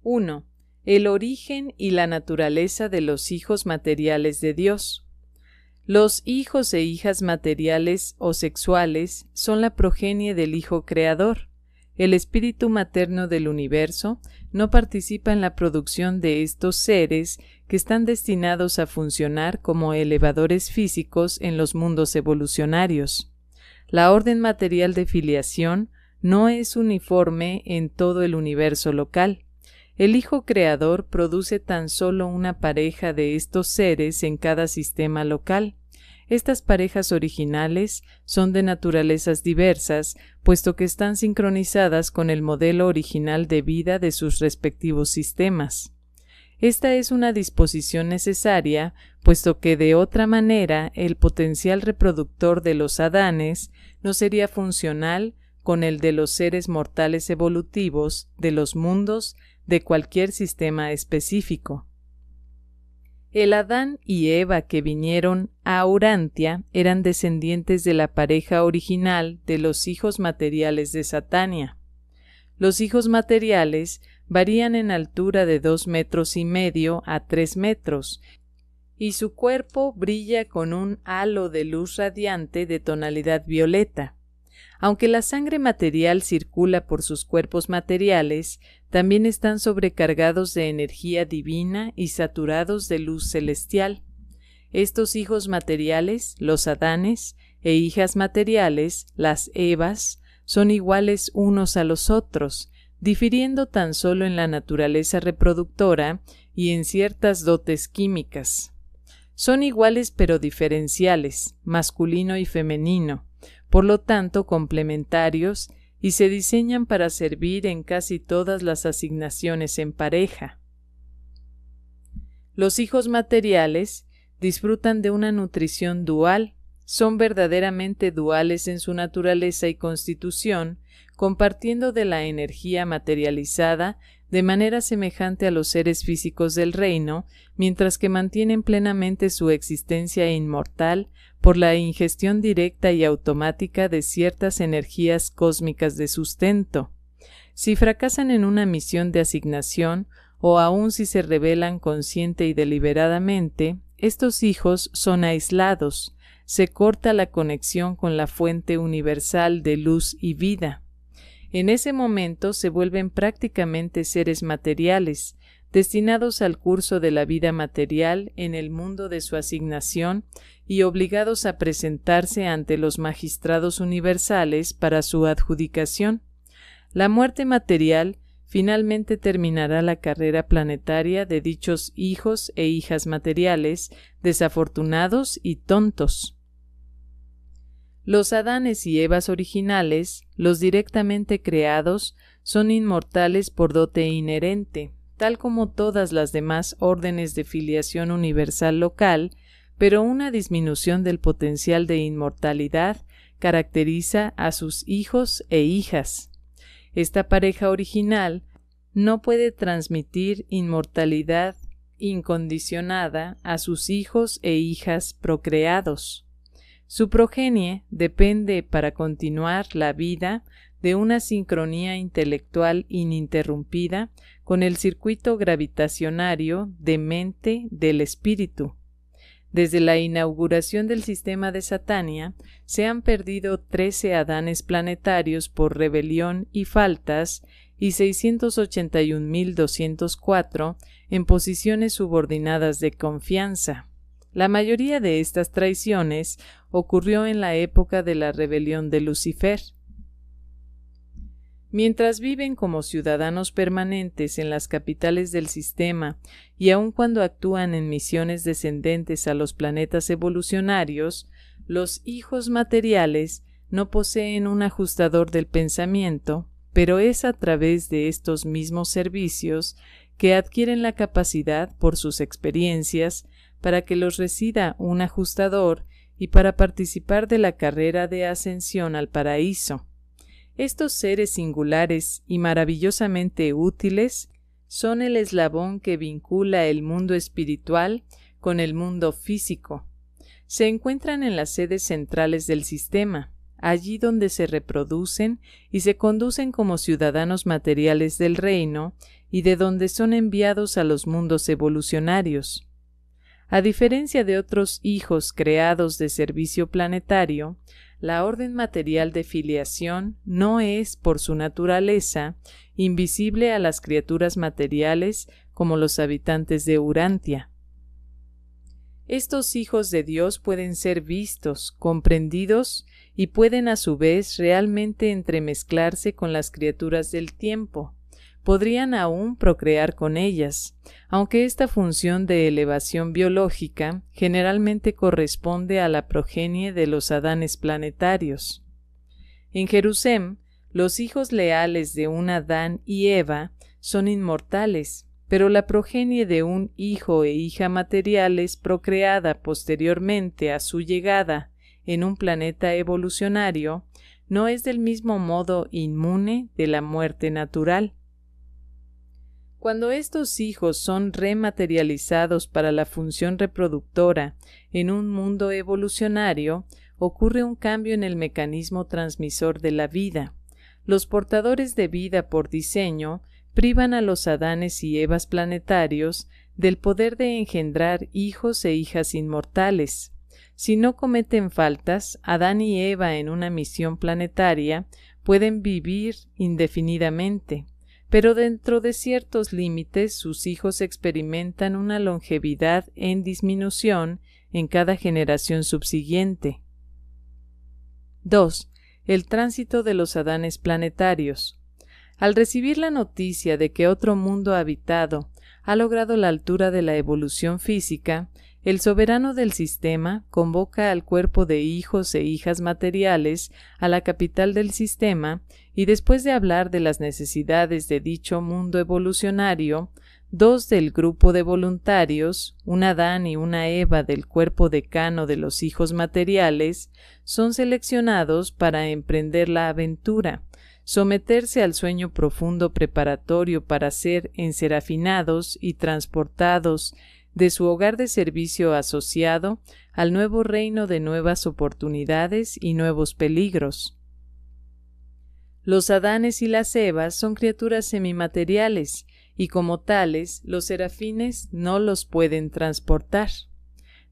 1. El origen y la naturaleza de los hijos materiales de Dios. Los hijos e hijas materiales o sexuales son la progenie del Hijo Creador. El espíritu materno del universo no participa en la producción de estos seres que están destinados a funcionar como elevadores físicos en los mundos evolucionarios. La orden material de filiación no es uniforme en todo el universo local. El Hijo Creador produce tan solo una pareja de estos seres en cada sistema local. Estas parejas originales son de naturalezas diversas, puesto que están sincronizadas con el modelo original de vida de sus respectivos sistemas. Esta es una disposición necesaria, puesto que de otra manera el potencial reproductor de los Adanes no sería funcional con el de los seres mortales evolutivos de los mundos de cualquier sistema específico. El Adán y Eva que vinieron a Urantia eran descendientes de la pareja original de los hijos materiales de Satania. Los hijos materiales varían en altura de 2,5 metros a 3 metros, y su cuerpo brilla con un halo de luz radiante de tonalidad violeta. Aunque la sangre material circula por sus cuerpos materiales, también están sobrecargados de energía divina y saturados de luz celestial. Estos hijos materiales, los Adanes, e hijas materiales, las Evas, son iguales unos a los otros, difiriendo tan solo en la naturaleza reproductora y en ciertas dotes químicas. Son iguales pero diferenciales, masculino y femenino, por lo tanto complementarios, y se diseñan para servir en casi todas las asignaciones en pareja. Los hijos materiales disfrutan de una nutrición dual, son verdaderamente duales en su naturaleza y constitución, compartiendo de la energía materializada de manera semejante a los seres físicos del reino, mientras que mantienen plenamente su existencia inmortal por la ingestión directa y automática de ciertas energías cósmicas de sustento. Si fracasan en una misión de asignación, o aun si se rebelan consciente y deliberadamente, estos hijos son aislados, se corta la conexión con la fuente universal de luz y vida. En ese momento se vuelven prácticamente seres materiales, destinados al curso de la vida material en el mundo de su asignación y obligados a presentarse ante los magistrados universales para su adjudicación. La muerte material finalmente terminará la carrera planetaria de dichos hijos e hijas materiales, desafortunados y tontos. Los Adanes y Evas originales, los directamente creados, son inmortales por dote inherente, tal como todas las demás órdenes de filiación universal local, pero una disminución del potencial de inmortalidad caracteriza a sus hijos e hijas. Esta pareja original no puede transmitir inmortalidad incondicionada a sus hijos e hijas procreados. Su progenie depende para continuar la vida de una sincronía intelectual ininterrumpida con el circuito gravitacionario de mente del espíritu. Desde la inauguración del sistema de Satania, se han perdido 13 Adanes planetarios por rebelión y faltas, y 681.204 en posiciones subordinadas de confianza. La mayoría de estas traiciones ocurrió en la época de la rebelión de Lucifer. Mientras viven como ciudadanos permanentes en las capitales del sistema y aun cuando actúan en misiones descendentes a los planetas evolucionarios, los hijos materiales no poseen un ajustador del pensamiento, pero es a través de estos mismos servicios que adquieren la capacidad por sus experiencias para que los resida un ajustador y para participar de la carrera de ascensión al paraíso. Estos seres singulares y maravillosamente útiles son el eslabón que vincula el mundo espiritual con el mundo físico. Se encuentran en las sedes centrales del sistema, allí donde se reproducen y se conducen como ciudadanos materiales del reino y de donde son enviados a los mundos evolucionarios. A diferencia de otros hijos creados de servicio planetario, la orden material de filiación no es, por su naturaleza, invisible a las criaturas materiales como los habitantes de Urantia. Estos hijos de Dios pueden ser vistos, comprendidos y pueden a su vez realmente entremezclarse con las criaturas del tiempo. Podrían aún procrear con ellas, aunque esta función de elevación biológica generalmente corresponde a la progenie de los Adanes planetarios. En Jerusalén, los hijos leales de un Adán y Eva son inmortales, pero la progenie de un hijo e hija materiales procreada posteriormente a su llegada en un planeta evolucionario no es del mismo modo inmune de la muerte natural. Cuando estos hijos son rematerializados para la función reproductora en un mundo evolucionario, ocurre un cambio en el mecanismo transmisor de la vida. Los portadores de vida por diseño privan a los Adanes y Evas planetarios del poder de engendrar hijos e hijas inmortales. Si no cometen faltas, Adán y Eva en una misión planetaria pueden vivir indefinidamente, pero dentro de ciertos límites sus hijos experimentan una longevidad en disminución en cada generación subsiguiente. 2. El tránsito de los Adanes planetarios. Al recibir la noticia de que otro mundo habitado ha logrado la altura de la evolución física, el soberano del sistema convoca al cuerpo de hijos e hijas materiales a la capital del sistema y después de hablar de las necesidades de dicho mundo evolucionario, dos del grupo de voluntarios, un Adán y una Eva del cuerpo decano de los hijos materiales, son seleccionados para emprender la aventura, someterse al sueño profundo preparatorio para ser enserafinados y transportados de su hogar de servicio asociado al nuevo reino de nuevas oportunidades y nuevos peligros. Los Adanes y las Evas son criaturas semimateriales y como tales los serafines no los pueden transportar.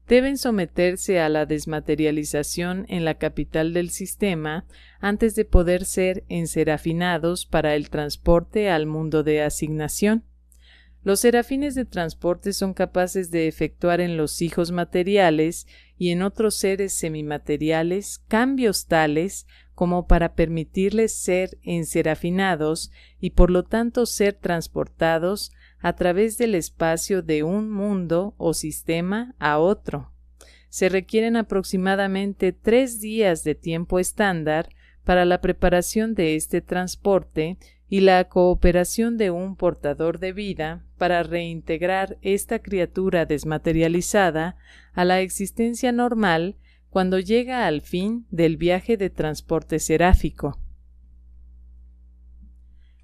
Deben someterse a la desmaterialización en la capital del sistema antes de poder ser enserafinados para el transporte al mundo de asignación. Los serafines de transporte son capaces de efectuar en los hijos materiales y en otros seres semimateriales cambios tales como para permitirles ser enserafinados y por lo tanto ser transportados a través del espacio de un mundo o sistema a otro. Se requieren aproximadamente 3 días de tiempo estándar para la preparación de este transporte y la cooperación de un portador de vida para reintegrar esta criatura desmaterializada a la existencia normal cuando llega al fin del viaje de transporte seráfico.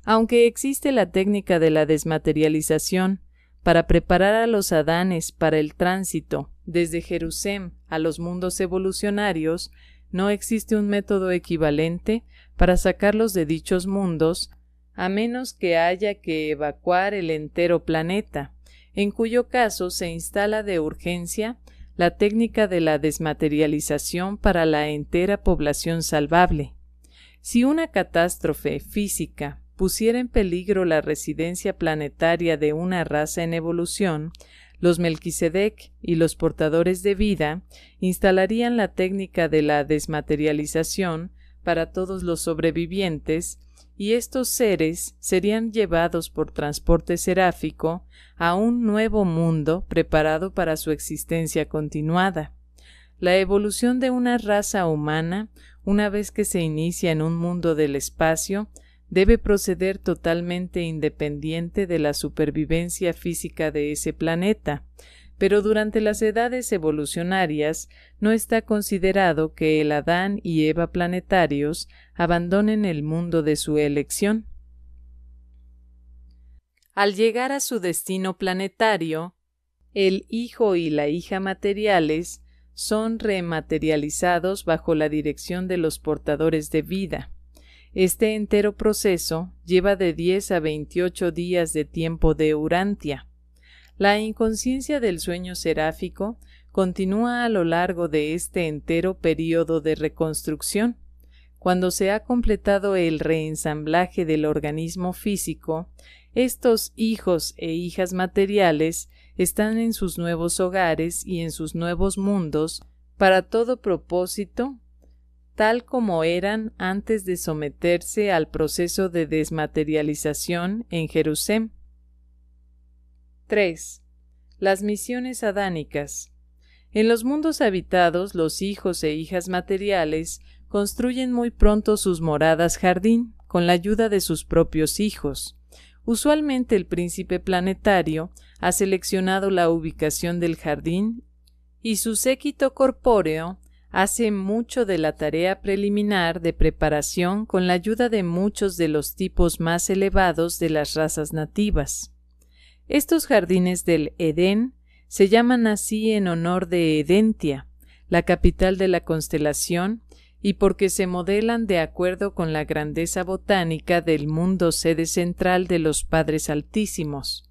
Aunque existe la técnica de la desmaterialización para preparar a los Adanes para el tránsito desde Jerusalén a los mundos evolucionarios, no existe un método equivalente para sacarlos de dichos mundos a menos que haya que evacuar el entero planeta, en cuyo caso se instala de urgencia la técnica de la desmaterialización para la entera población salvable. Si una catástrofe física pusiera en peligro la residencia planetaria de una raza en evolución, los Melquisedec y los portadores de vida instalarían la técnica de la desmaterialización para todos los sobrevivientes, y estos seres serían llevados por transporte seráfico a un nuevo mundo preparado para su existencia continuada. La evolución de una raza humana, una vez que se inicia en un mundo del espacio, debe proceder totalmente independiente de la supervivencia física de ese planeta, pero durante las edades evolucionarias no está considerado que el Adán y Eva planetarios abandonen el mundo de su elección. Al llegar a su destino planetario, el hijo y la hija materiales son rematerializados bajo la dirección de los portadores de vida. Este entero proceso lleva de 10 a 28 días de tiempo de Urantia. La inconsciencia del sueño seráfico continúa a lo largo de este entero período de reconstrucción. Cuando se ha completado el reensamblaje del organismo físico, estos hijos e hijas materiales están en sus nuevos hogares y en sus nuevos mundos para todo propósito, tal como eran antes de someterse al proceso de desmaterialización en Jerusalén. 3. Las misiones adánicas. En los mundos habitados, los hijos e hijas materiales construyen muy pronto sus moradas jardín con la ayuda de sus propios hijos. Usualmente el príncipe planetario ha seleccionado la ubicación del jardín y su séquito corpóreo hace mucho de la tarea preliminar de preparación con la ayuda de muchos de los tipos más elevados de las razas nativas. Estos jardines del Edén se llaman así en honor de Edentia, la capital de la constelación, y porque se modelan de acuerdo con la grandeza botánica del mundo sede central de los Padres Altísimos.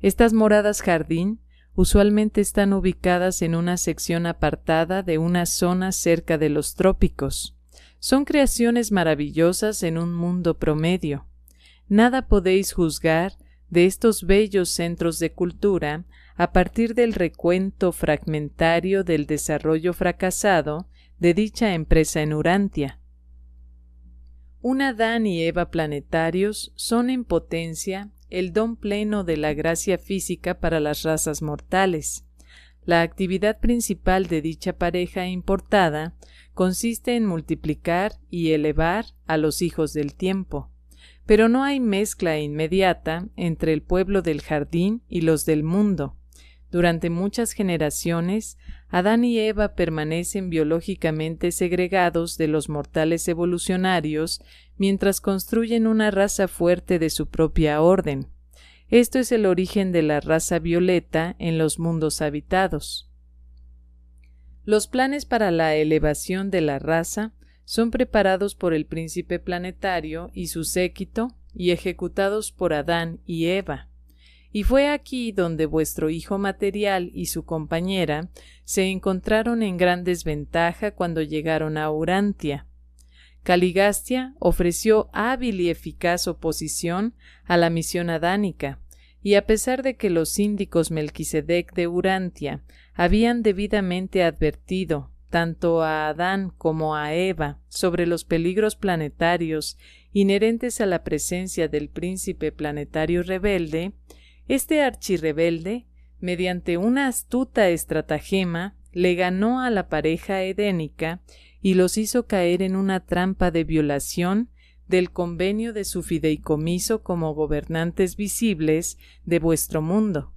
Estas moradas jardín usualmente están ubicadas en una sección apartada de una zona cerca de los trópicos. Son creaciones maravillosas en un mundo promedio. Nada podéis juzgar de estos bellos centros de cultura a partir del recuento fragmentario del desarrollo fracasado de dicha empresa en Urantia. Un Adán y Eva planetarios son en potencia el don pleno de la gracia física para las razas mortales. La actividad principal de dicha pareja importada consiste en multiplicar y elevar a los hijos del tiempo, pero no hay mezcla inmediata entre el pueblo del jardín y los del mundo. Durante muchas generaciones, Adán y Eva permanecen biológicamente segregados de los mortales evolucionarios mientras construyen una raza fuerte de su propia orden. Esto es el origen de la raza violeta en los mundos habitados. Los planes para la elevación de la raza son preparados por el príncipe planetario y su séquito y ejecutados por Adán y Eva. Y fue aquí donde vuestro hijo material y su compañera se encontraron en gran desventaja cuando llegaron a Urantia. Caligastia ofreció hábil y eficaz oposición a la misión adánica, y a pesar de que los síndicos Melquisedec de Urantia habían debidamente advertido tanto a Adán como a Eva sobre los peligros planetarios inherentes a la presencia del príncipe planetario rebelde, este archirrebelde, mediante una astuta estratagema, le ganó a la pareja edénica y los hizo caer en una trampa de violación del convenio de su fideicomiso como gobernantes visibles de vuestro mundo.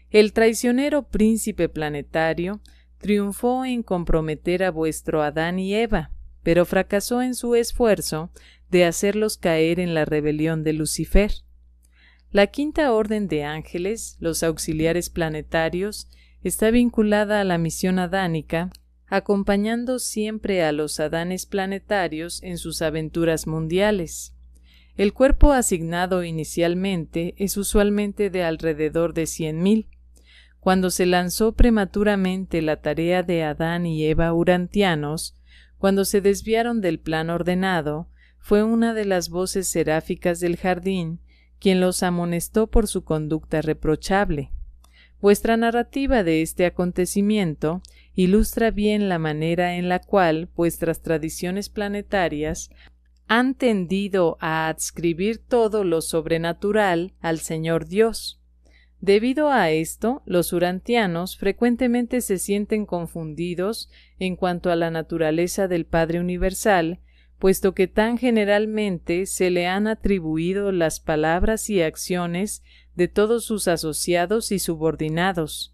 El traicionero príncipe planetario triunfó en comprometer a vuestro Adán y Eva, pero fracasó en su esfuerzo de hacerlos caer en la rebelión de Lucifer. La quinta orden de ángeles, los auxiliares planetarios, está vinculada a la misión adánica, acompañando siempre a los Adanes planetarios en sus aventuras mundiales. El cuerpo asignado inicialmente es usualmente de alrededor de 100,000. Cuando se lanzó prematuramente la tarea de Adán y Eva urantianos, cuando se desviaron del plan ordenado, fue una de las voces seráficas del jardín quien los amonestó por su conducta reprochable. Vuestra narrativa de este acontecimiento ilustra bien la manera en la cual vuestras tradiciones planetarias han tendido a adscribir todo lo sobrenatural al Señor Dios. Debido a esto, los urantianos frecuentemente se sienten confundidos en cuanto a la naturaleza del Padre Universal, puesto que tan generalmente se le han atribuido las palabras y acciones de todos sus asociados y subordinados.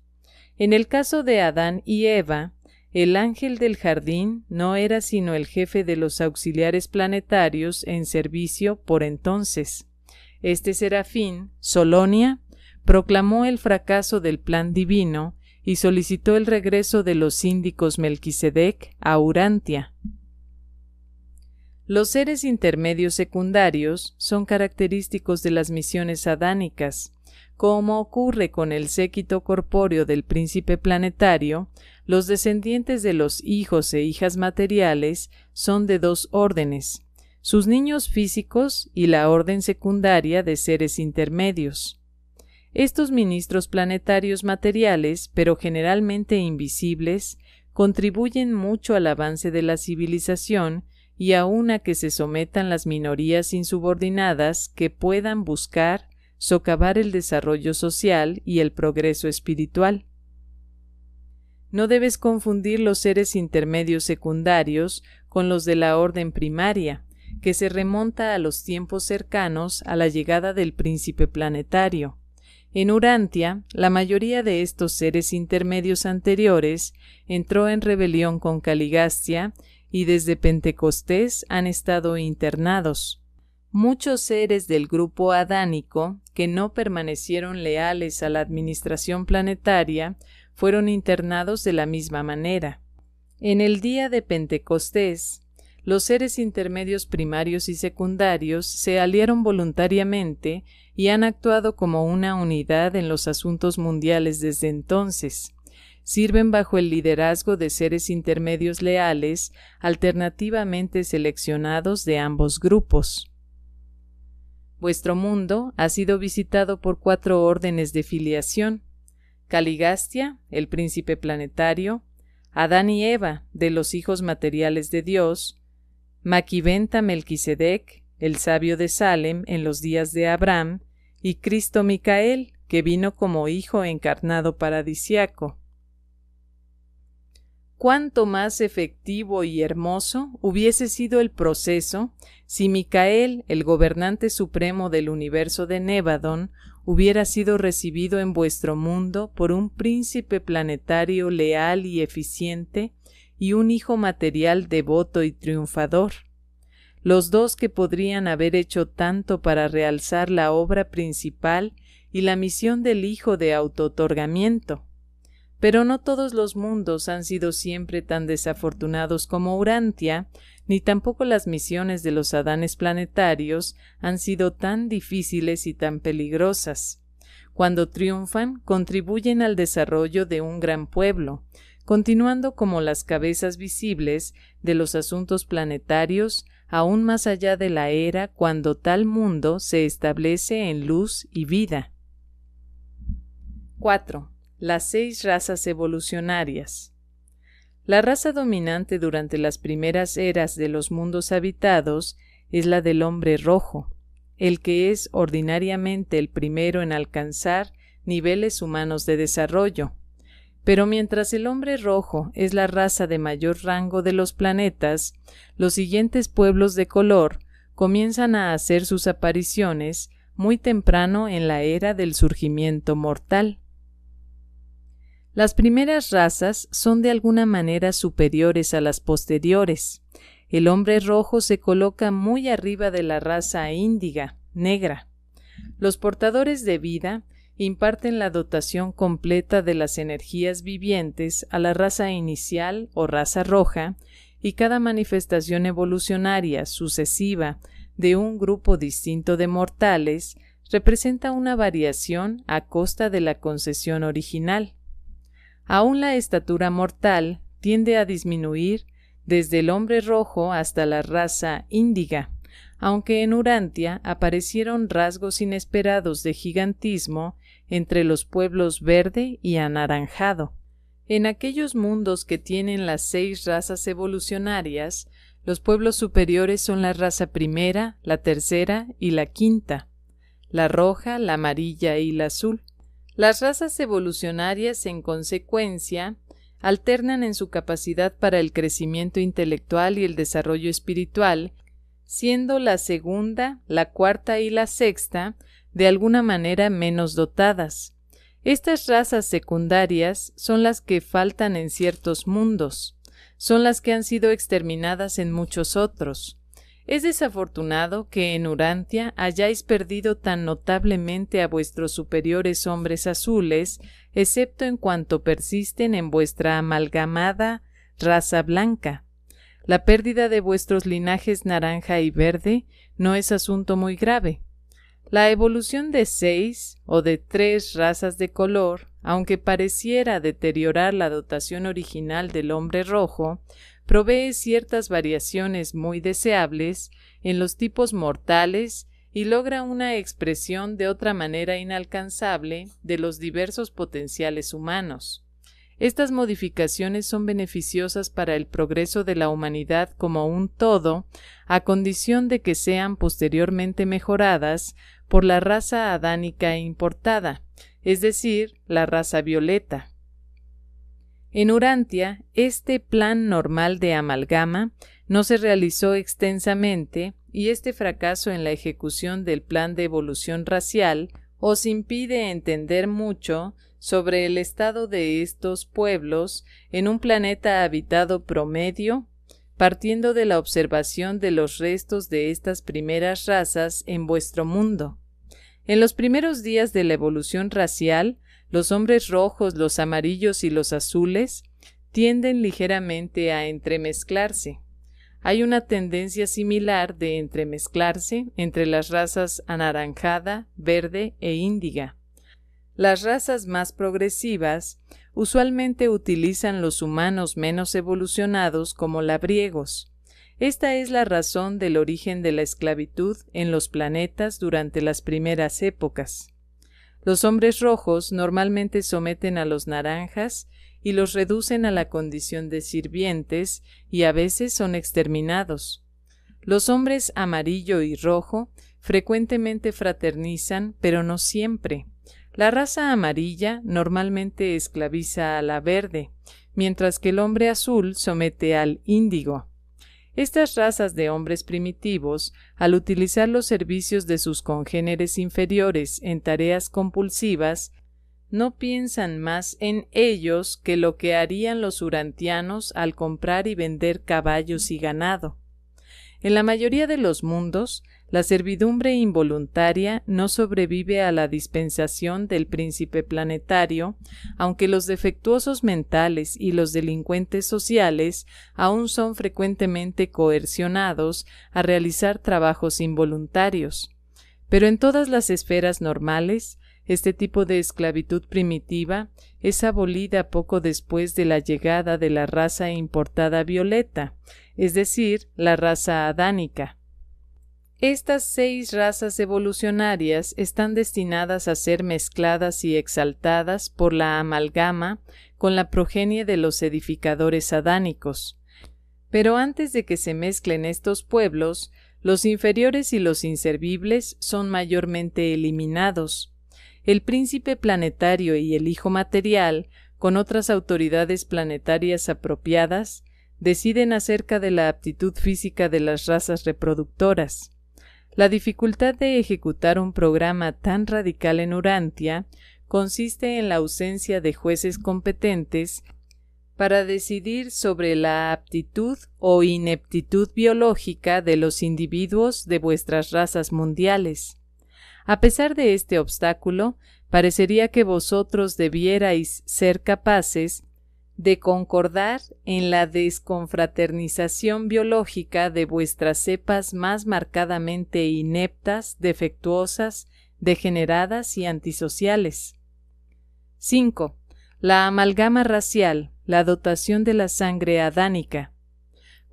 En el caso de Adán y Eva, el ángel del jardín no era sino el jefe de los auxiliares planetarios en servicio por entonces. Este serafín, Solonia, proclamó el fracaso del plan divino y solicitó el regreso de los síndicos Melquisedec a Urantia. Los seres intermedios secundarios son característicos de las misiones adánicas. Como ocurre con el séquito corpóreo del príncipe planetario, los descendientes de los hijos e hijas materiales son de dos órdenes, sus niños físicos y la orden secundaria de seres intermedios. Estos ministros planetarios materiales, pero generalmente invisibles, contribuyen mucho al avance de la civilización y aun a que se sometan las minorías insubordinadas que puedan buscar socavar el desarrollo social y el progreso espiritual. No debes confundir los seres intermedios secundarios con los de la orden primaria, que se remonta a los tiempos cercanos a la llegada del príncipe planetario. En Urantia, la mayoría de estos seres intermedios anteriores entró en rebelión con Caligastia y desde Pentecostés han estado internados. Muchos seres del grupo adánico que no permanecieron leales a la administración planetaria fueron internados de la misma manera. En el día de Pentecostés, los seres intermedios primarios y secundarios se aliaron voluntariamente y han actuado como una unidad en los asuntos mundiales desde entonces. Sirven bajo el liderazgo de seres intermedios leales, alternativamente seleccionados de ambos grupos. Vuestro mundo ha sido visitado por 4 órdenes de filiación: Caligastia, el príncipe planetario; Adán y Eva, de los hijos materiales de Dios; Maquiventa Melquisedec, el sabio de Salem en los días de Abraham; y Cristo Micael, que vino como hijo encarnado paradisiaco. Cuánto más efectivo y hermoso hubiese sido el proceso si Micael, el gobernante supremo del universo de Nevadon, hubiera sido recibido en vuestro mundo por un príncipe planetario leal y eficiente y un hijo material devoto y triunfador, los dos que podrían haber hecho tanto para realzar la obra principal y la misión del hijo de autootorgamiento. Pero no todos los mundos han sido siempre tan desafortunados como Urantia, ni tampoco las misiones de los Adanes planetarios han sido tan difíciles y tan peligrosas. Cuando triunfan, contribuyen al desarrollo de un gran pueblo, continuando como las cabezas visibles de los asuntos planetarios aún más allá de la era cuando tal mundo se establece en luz y vida. 4. Las 6 razas evolucionarias. La raza dominante durante las primeras eras de los mundos habitados es la del hombre rojo, el que es ordinariamente el primero en alcanzar niveles humanos de desarrollo. Pero mientras el hombre rojo es la raza de mayor rango de los planetas, los siguientes pueblos de color comienzan a hacer sus apariciones muy temprano en la era del surgimiento mortal. Las primeras razas son de alguna manera superiores a las posteriores. El hombre rojo se coloca muy arriba de la raza índiga, negra. Los portadores de vida imparten la dotación completa de las energías vivientes a la raza inicial o raza roja, y cada manifestación evolucionaria sucesiva de un grupo distinto de mortales representa una variación a costa de la concesión original. Aún la estatura mortal tiende a disminuir desde el hombre rojo hasta la raza índiga, aunque en Urantia aparecieron rasgos inesperados de gigantismo entre los pueblos verde y anaranjado. En aquellos mundos que tienen las 6 razas evolucionarias, los pueblos superiores son la raza primera, la tercera y la quinta, la roja, la amarilla y la azul. Las razas evolucionarias, en consecuencia, alternan en su capacidad para el crecimiento intelectual y el desarrollo espiritual, siendo la segunda, la cuarta y la sexta de alguna manera menos dotadas. Estas razas secundarias son las que faltan en ciertos mundos, son las que han sido exterminadas en muchos otros. Es desafortunado que en Urantia hayáis perdido tan notablemente a vuestros superiores hombres azules, excepto en cuanto persisten en vuestra amalgamada raza blanca. La pérdida de vuestros linajes naranja y verde no es asunto muy grave. La evolución de 6 o de 3 razas de color, aunque pareciera deteriorar la dotación original del hombre rojo, provee ciertas variaciones muy deseables en los tipos mortales y logra una expresión de otra manera inalcanzable de los diversos potenciales humanos. Estas modificaciones son beneficiosas para el progreso de la humanidad como un todo, a condición de que sean posteriormente mejoradas por la raza adánica importada, es decir, la raza violeta. En Urantia, este plan normal de amalgama no se realizó extensamente y este fracaso en la ejecución del plan de evolución racial os impide entender mucho sobre el estado de estos pueblos en un planeta habitado promedio, partiendo de la observación de los restos de estas primeras razas en vuestro mundo. En los primeros días de la evolución racial, los hombres rojos, los amarillos y los azules tienden ligeramente a entremezclarse. Hay una tendencia similar de entremezclarse entre las razas anaranjada, verde e índiga. Las razas más progresivas usualmente utilizan los humanos menos evolucionados como labriegos. Esta es la razón del origen de la esclavitud en los planetas durante las primeras épocas. Los hombres rojos normalmente someten a los naranjas y los reducen a la condición de sirvientes y a veces son exterminados. Los hombres amarillo y rojo frecuentemente fraternizan, pero no siempre. La raza amarilla normalmente esclaviza a la verde, mientras que el hombre azul somete al índigo. Estas razas de hombres primitivos, al utilizar los servicios de sus congéneres inferiores en tareas compulsivas, no piensan más en ellos que lo que harían los urantianos al comprar y vender caballos y ganado. En la mayoría de los mundos, la servidumbre involuntaria no sobrevive a la dispensación del príncipe planetario, aunque los defectuosos mentales y los delincuentes sociales aún son frecuentemente coercionados a realizar trabajos involuntarios. Pero en todas las esferas normales, este tipo de esclavitud primitiva es abolida poco después de la llegada de la raza importada violeta, es decir, la raza adánica. Estas 6 razas evolucionarias están destinadas a ser mezcladas y exaltadas por la amalgama con la progenie de los edificadores adánicos. Pero antes de que se mezclen estos pueblos, los inferiores y los inservibles son mayormente eliminados. El príncipe planetario y el hijo material, con otras autoridades planetarias apropiadas, deciden acerca de la aptitud física de las razas reproductoras. La dificultad de ejecutar un programa tan radical en Urantia consiste en la ausencia de jueces competentes para decidir sobre la aptitud o ineptitud biológica de los individuos de vuestras razas mundiales. A pesar de este obstáculo, parecería que vosotros debierais ser capaces de concordar en la desconfraternización biológica de vuestras cepas más marcadamente ineptas, defectuosas, degeneradas y antisociales. 5. La amalgama racial, la dotación de la sangre adánica.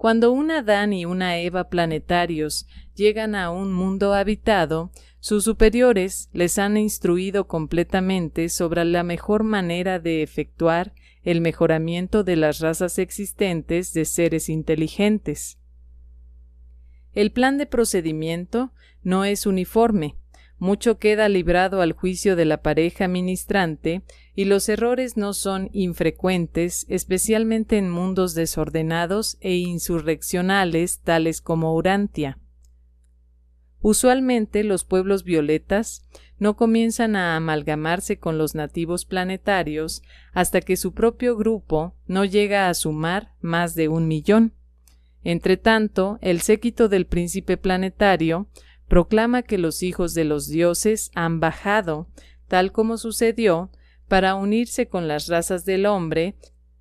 Cuando un Adán y una Eva planetarios llegan a un mundo habitado, sus superiores les han instruido completamente sobre la mejor manera de efectuar el mejoramiento de las razas existentes de seres inteligentes. El plan de procedimiento no es uniforme, mucho queda librado al juicio de la pareja ministrante y los errores no son infrecuentes, especialmente en mundos desordenados e insurreccionales tales como Urantia. Usualmente los pueblos violetas no comienzan a amalgamarse con los nativos planetarios hasta que su propio grupo no llega a sumar más de 1 millón. Entretanto, el séquito del príncipe planetario proclama que los hijos de los dioses han bajado, tal como sucedió, para unirse con las razas del hombre,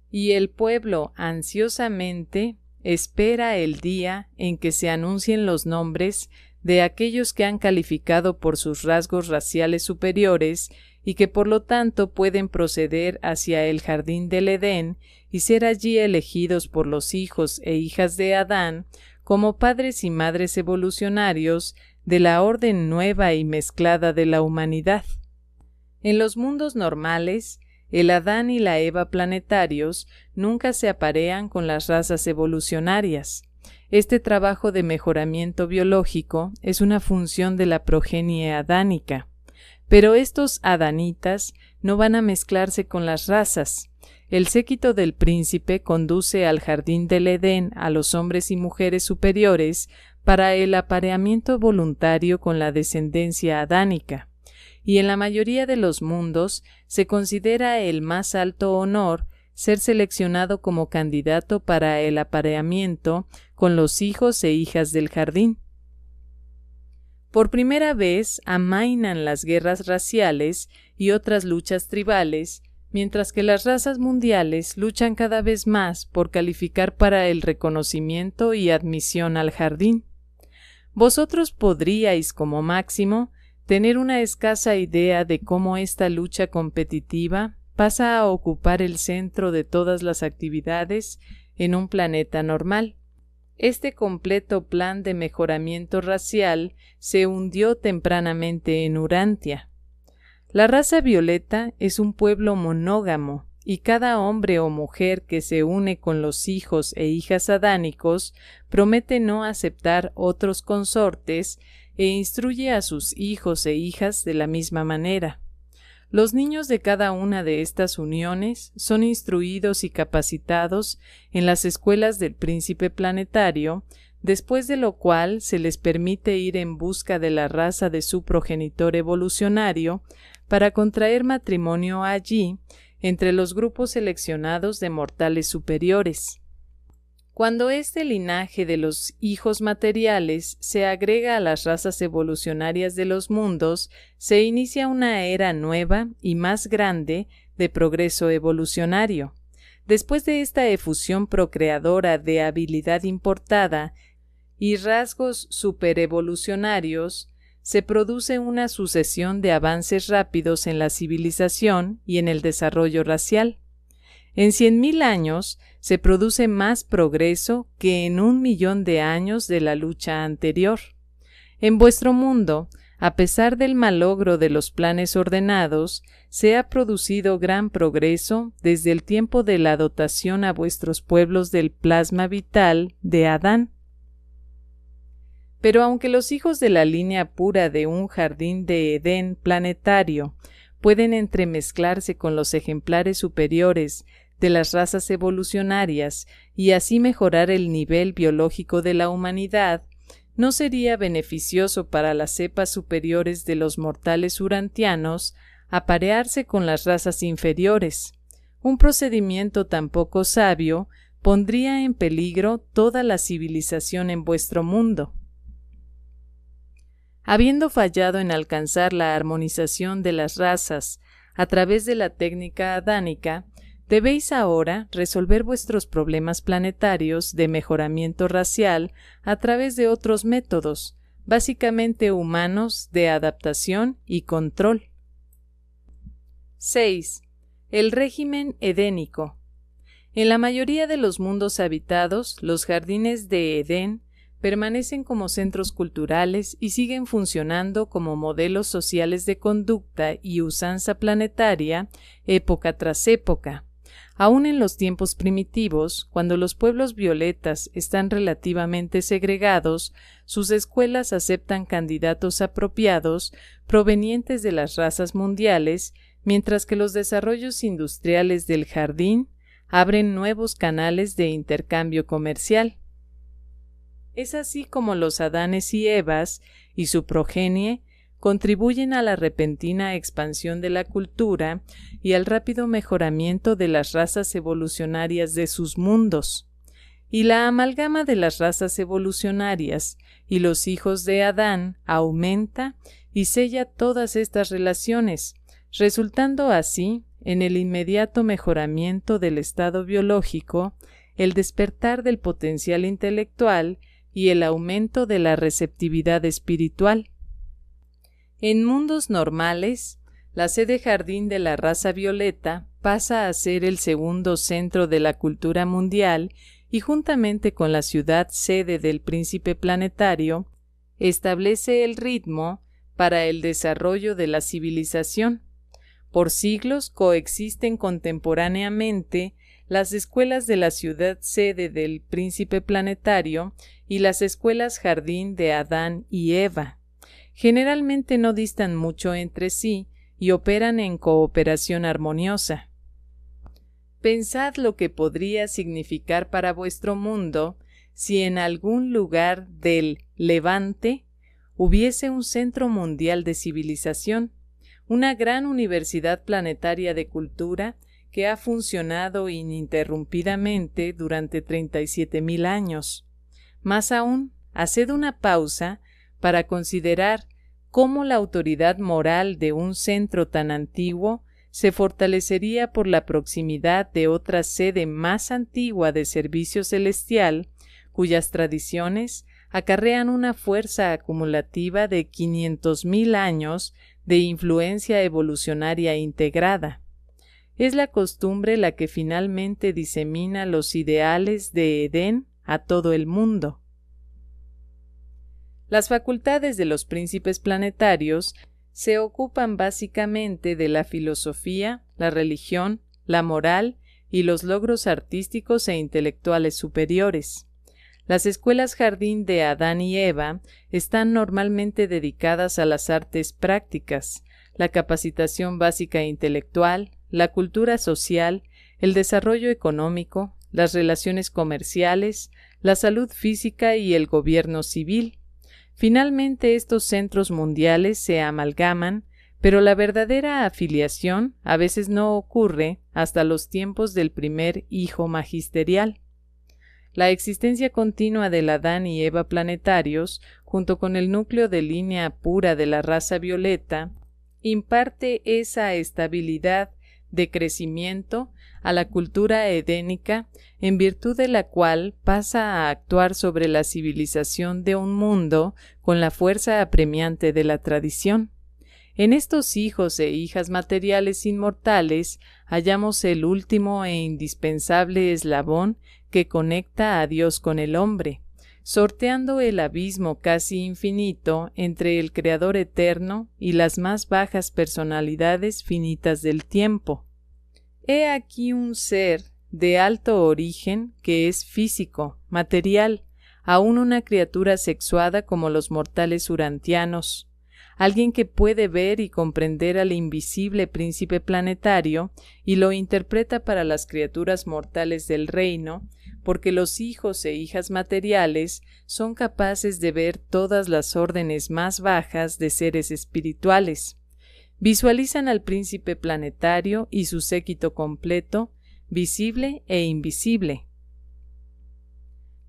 y el pueblo ansiosamente espera el día en que se anuncien los nombres de aquellos que han calificado por sus rasgos raciales superiores y que por lo tanto pueden proceder hacia el jardín del Edén y ser allí elegidos por los hijos e hijas de Adán como padres y madres evolucionarios de la orden nueva y mezclada de la humanidad. En los mundos normales, el Adán y la Eva planetarios nunca se aparean con las razas evolucionarias. Este trabajo de mejoramiento biológico es una función de la progenie adánica, pero estos adanitas no van a mezclarse con las razas. El séquito del príncipe conduce al jardín del Edén a los hombres y mujeres superiores para el apareamiento voluntario con la descendencia adánica, y en la mayoría de los mundos se considera el más alto honor ser seleccionado como candidato para el apareamiento con los hijos e hijas del jardín. Por primera vez amainan las guerras raciales y otras luchas tribales, mientras que las razas mundiales luchan cada vez más por calificar para el reconocimiento y admisión al jardín. Vosotros podríais, como máximo, tener una escasa idea de cómo esta lucha competitiva pasa a ocupar el centro de todas las actividades en un planeta normal. Este completo plan de mejoramiento racial se hundió tempranamente en Urantia. La raza violeta es un pueblo monógamo, y cada hombre o mujer que se une con los hijos e hijas adánicos promete no aceptar otros consortes e instruye a sus hijos e hijas de la misma manera. Los niños de cada una de estas uniones son instruidos y capacitados en las escuelas del príncipe planetario, después de lo cual se les permite ir en busca de la raza de su progenitor evolucionario para contraer matrimonio allí entre los grupos seleccionados de mortales superiores. Cuando este linaje de los hijos materiales se agrega a las razas evolucionarias de los mundos, se inicia una era nueva y más grande de progreso evolucionario. Después de esta efusión procreadora de habilidad importada y rasgos superevolucionarios, se produce una sucesión de avances rápidos en la civilización y en el desarrollo racial. En 100.000 años se produce más progreso que en 1 millón de años de la lucha anterior. En vuestro mundo, a pesar del malogro de los planes ordenados, se ha producido gran progreso desde el tiempo de la dotación a vuestros pueblos del plasma vital de Adán. Pero aunque los hijos de la línea pura de un jardín de Edén planetario pueden entremezclarse con los ejemplares superiores de las razas evolucionarias y así mejorar el nivel biológico de la humanidad, ¿no sería beneficioso para las cepas superiores de los mortales urantianos aparearse con las razas inferiores? Un procedimiento tan poco sabio pondría en peligro toda la civilización en vuestro mundo. Habiendo fallado en alcanzar la armonización de las razas a través de la técnica adánica, debéis ahora resolver vuestros problemas planetarios de mejoramiento racial a través de otros métodos, básicamente humanos, de adaptación y control. 6. El régimen edénico. En la mayoría de los mundos habitados, los jardines de Edén permanecen como centros culturales y siguen funcionando como modelos sociales de conducta y usanza planetaria época tras época. Aún en los tiempos primitivos, cuando los pueblos violetas están relativamente segregados, sus escuelas aceptan candidatos apropiados provenientes de las razas mundiales, mientras que los desarrollos industriales del jardín abren nuevos canales de intercambio comercial. Es así como los Adanes y Evas y su progenie contribuyen a la repentina expansión de la cultura y al rápido mejoramiento de las razas evolucionarias de sus mundos. Y la amalgama de las razas evolucionarias y los hijos de Adán aumenta y sella todas estas relaciones, resultando así en el inmediato mejoramiento del estado biológico, el despertar del potencial intelectual y el aumento de la receptividad espiritual. En mundos normales, la sede jardín de la raza violeta pasa a ser el segundo centro de la cultura mundial y juntamente con la ciudad sede del príncipe planetario, establece el ritmo para el desarrollo de la civilización. Por siglos coexisten contemporáneamente las escuelas de la ciudad sede del príncipe planetario y las escuelas jardín de Adán y Eva. Generalmente no distan mucho entre sí y operan en cooperación armoniosa. Pensad lo que podría significar para vuestro mundo si en algún lugar del Levante hubiese un centro mundial de civilización, una gran universidad planetaria de cultura que ha funcionado ininterrumpidamente durante 37.000 años. Más aún, haced una pausa para considerar cómo la autoridad moral de un centro tan antiguo se fortalecería por la proximidad de otra sede más antigua de servicio celestial, cuyas tradiciones acarrean una fuerza acumulativa de 500.000 años de influencia evolucionaria integrada. Es la costumbre la que finalmente disemina los ideales de Edén a todo el mundo. Las facultades de los príncipes planetarios se ocupan básicamente de la filosofía, la religión, la moral y los logros artísticos e intelectuales superiores. Las escuelas jardín de Adán y Eva están normalmente dedicadas a las artes prácticas, la capacitación básica intelectual, la cultura social, el desarrollo económico, las relaciones comerciales, la salud física y el gobierno civil. Finalmente, estos centros mundiales se amalgaman, pero la verdadera afiliación a veces no ocurre hasta los tiempos del primer hijo magisterial. La existencia continua del Adán y Eva planetarios, junto con el núcleo de línea pura de la raza violeta, imparte esa estabilidad de crecimiento a la cultura edénica, en virtud de la cual pasa a actuar sobre la civilización de un mundo con la fuerza apremiante de la tradición. En estos hijos e hijas materiales inmortales hallamos el último e indispensable eslabón que conecta a Dios con el hombre, sorteando el abismo casi infinito entre el Creador eterno y las más bajas personalidades finitas del tiempo. He aquí un ser de alto origen que es físico, material, aún una criatura sexuada como los mortales urantianos, alguien que puede ver y comprender al invisible príncipe planetario y lo interpreta para las criaturas mortales del reino, porque los hijos e hijas materiales son capaces de ver todas las órdenes más bajas de seres espirituales. Visualizan al príncipe planetario y su séquito completo, visible e invisible.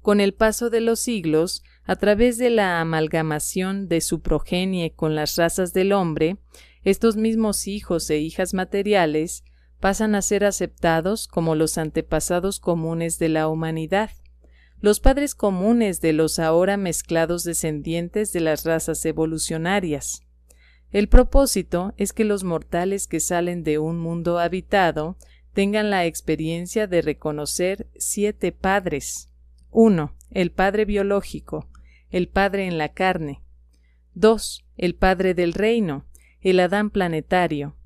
Con el paso de los siglos, a través de la amalgamación de su progenie con las razas del hombre, estos mismos hijos e hijas materiales pasan a ser aceptados como los antepasados comunes de la humanidad, los padres comunes de los ahora mezclados descendientes de las razas evolucionarias. El propósito es que los mortales que salen de un mundo habitado tengan la experiencia de reconocer 7 padres. 1. El padre biológico, el padre en la carne. 2. El padre del reino, el Adán planetario.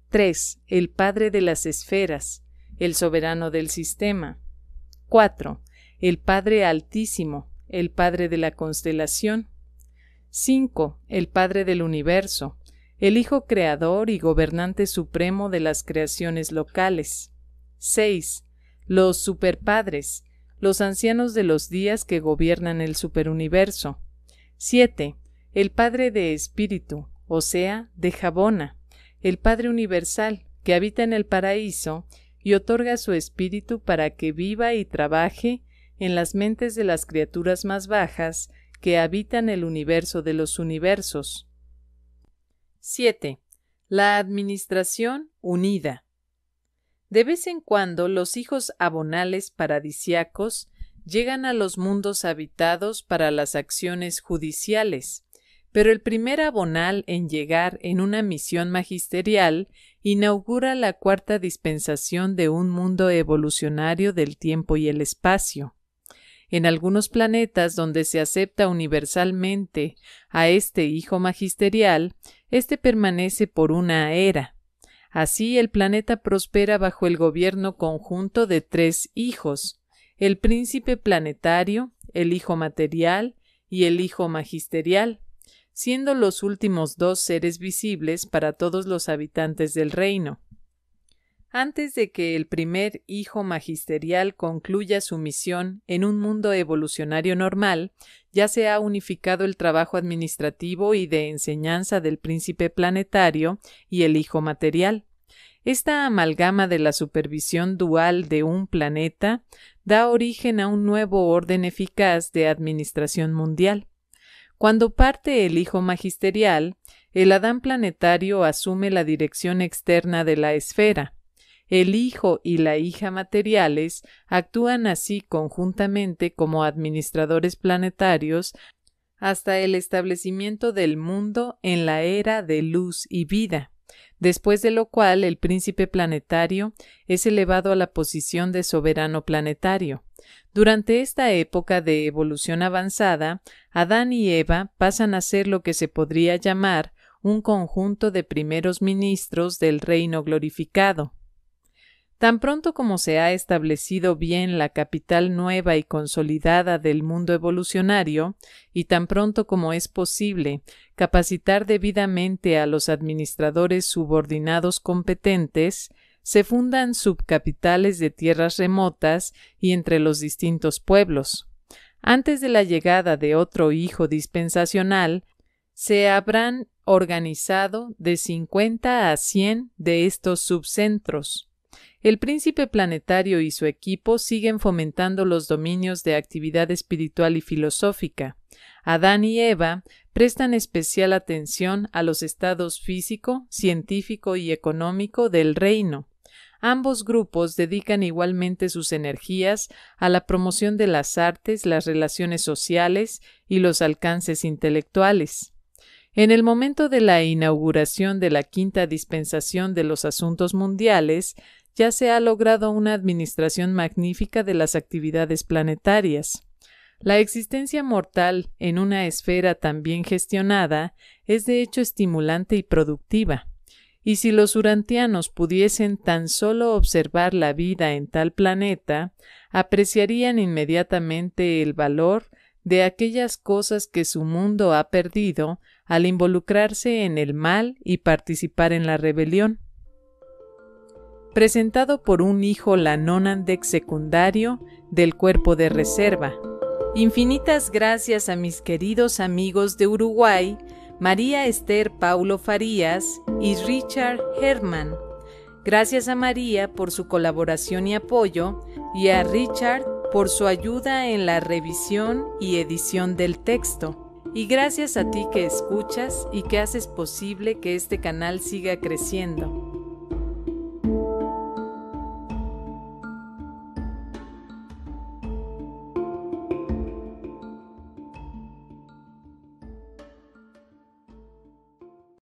3. El padre de las esferas, el soberano del sistema. 4. El Padre Altísimo, el Padre de la constelación. 5. El Padre del universo, el Hijo creador y gobernante supremo de las creaciones locales. 6. Los superpadres, los ancianos de los días que gobiernan el superuniverso. 7. El Padre de Espíritu, o sea, de Jabona, el Padre universal, que habita en el paraíso y otorga su espíritu para que viva y trabaje en las mentes de las criaturas más bajas que habitan el universo de los universos. 7. La administración unida. De vez en cuando los hijos abonales paradisiacos llegan a los mundos habitados para las acciones judiciales, pero el primer abonal en llegar en una misión magisterial inaugura la 4ª dispensación de un mundo evolucionario del tiempo y el espacio. En algunos planetas donde se acepta universalmente a este hijo magisterial, este permanece por una era. Así el planeta prospera bajo el gobierno conjunto de 3 hijos: el príncipe planetario, el hijo material y el hijo magisterial, siendo los últimos 2 seres visibles para todos los habitantes del reino. Antes de que el primer hijo magisterial concluya su misión en un mundo evolucionario normal, ya se ha unificado el trabajo administrativo y de enseñanza del príncipe planetario y el hijo material. Esta amalgama de la supervisión dual de un planeta da origen a un nuevo orden eficaz de administración mundial. Cuando parte el hijo magisterial, el Adán planetario asume la dirección externa de la esfera. El hijo y la hija materiales actúan así conjuntamente como administradores planetarios hasta el establecimiento del mundo en la era de luz y vida, después de lo cual el príncipe planetario es elevado a la posición de soberano planetario. Durante esta época de evolución avanzada, Adán y Eva pasan a ser lo que se podría llamar un conjunto de primeros ministros del reino glorificado. Tan pronto como se ha establecido bien la capital nueva y consolidada del mundo evolucionario, y tan pronto como es posible capacitar debidamente a los administradores subordinados competentes, se fundan subcapitales de tierras remotas y entre los distintos pueblos. Antes de la llegada de otro hijo dispensacional, se habrán organizado de 50 a 100 de estos subcentros. El príncipe planetario y su equipo siguen fomentando los dominios de actividad espiritual y filosófica. Adán y Eva prestan especial atención a los estados físico, científico y económico del reino. Ambos grupos dedican igualmente sus energías a la promoción de las artes, las relaciones sociales y los alcances intelectuales. En el momento de la inauguración de la 5ª dispensación de los asuntos mundiales, ya se ha logrado una administración magnífica de las actividades planetarias. La existencia mortal en una esfera tan bien gestionada es de hecho estimulante y productiva, y si los urantianos pudiesen tan solo observar la vida en tal planeta, apreciarían inmediatamente el valor de aquellas cosas que su mundo ha perdido al involucrarse en el mal y participar en la rebelión. Presentado por un hijo Lanonandex secundario del cuerpo de reserva. Infinitas gracias a mis queridos amigos de Uruguay, María Esther Paulo Farías y Richard Herman. Gracias a María por su colaboración y apoyo, y a Richard por su ayuda en la revisión y edición del texto. Y gracias a ti que escuchas y que haces posible que este canal siga creciendo.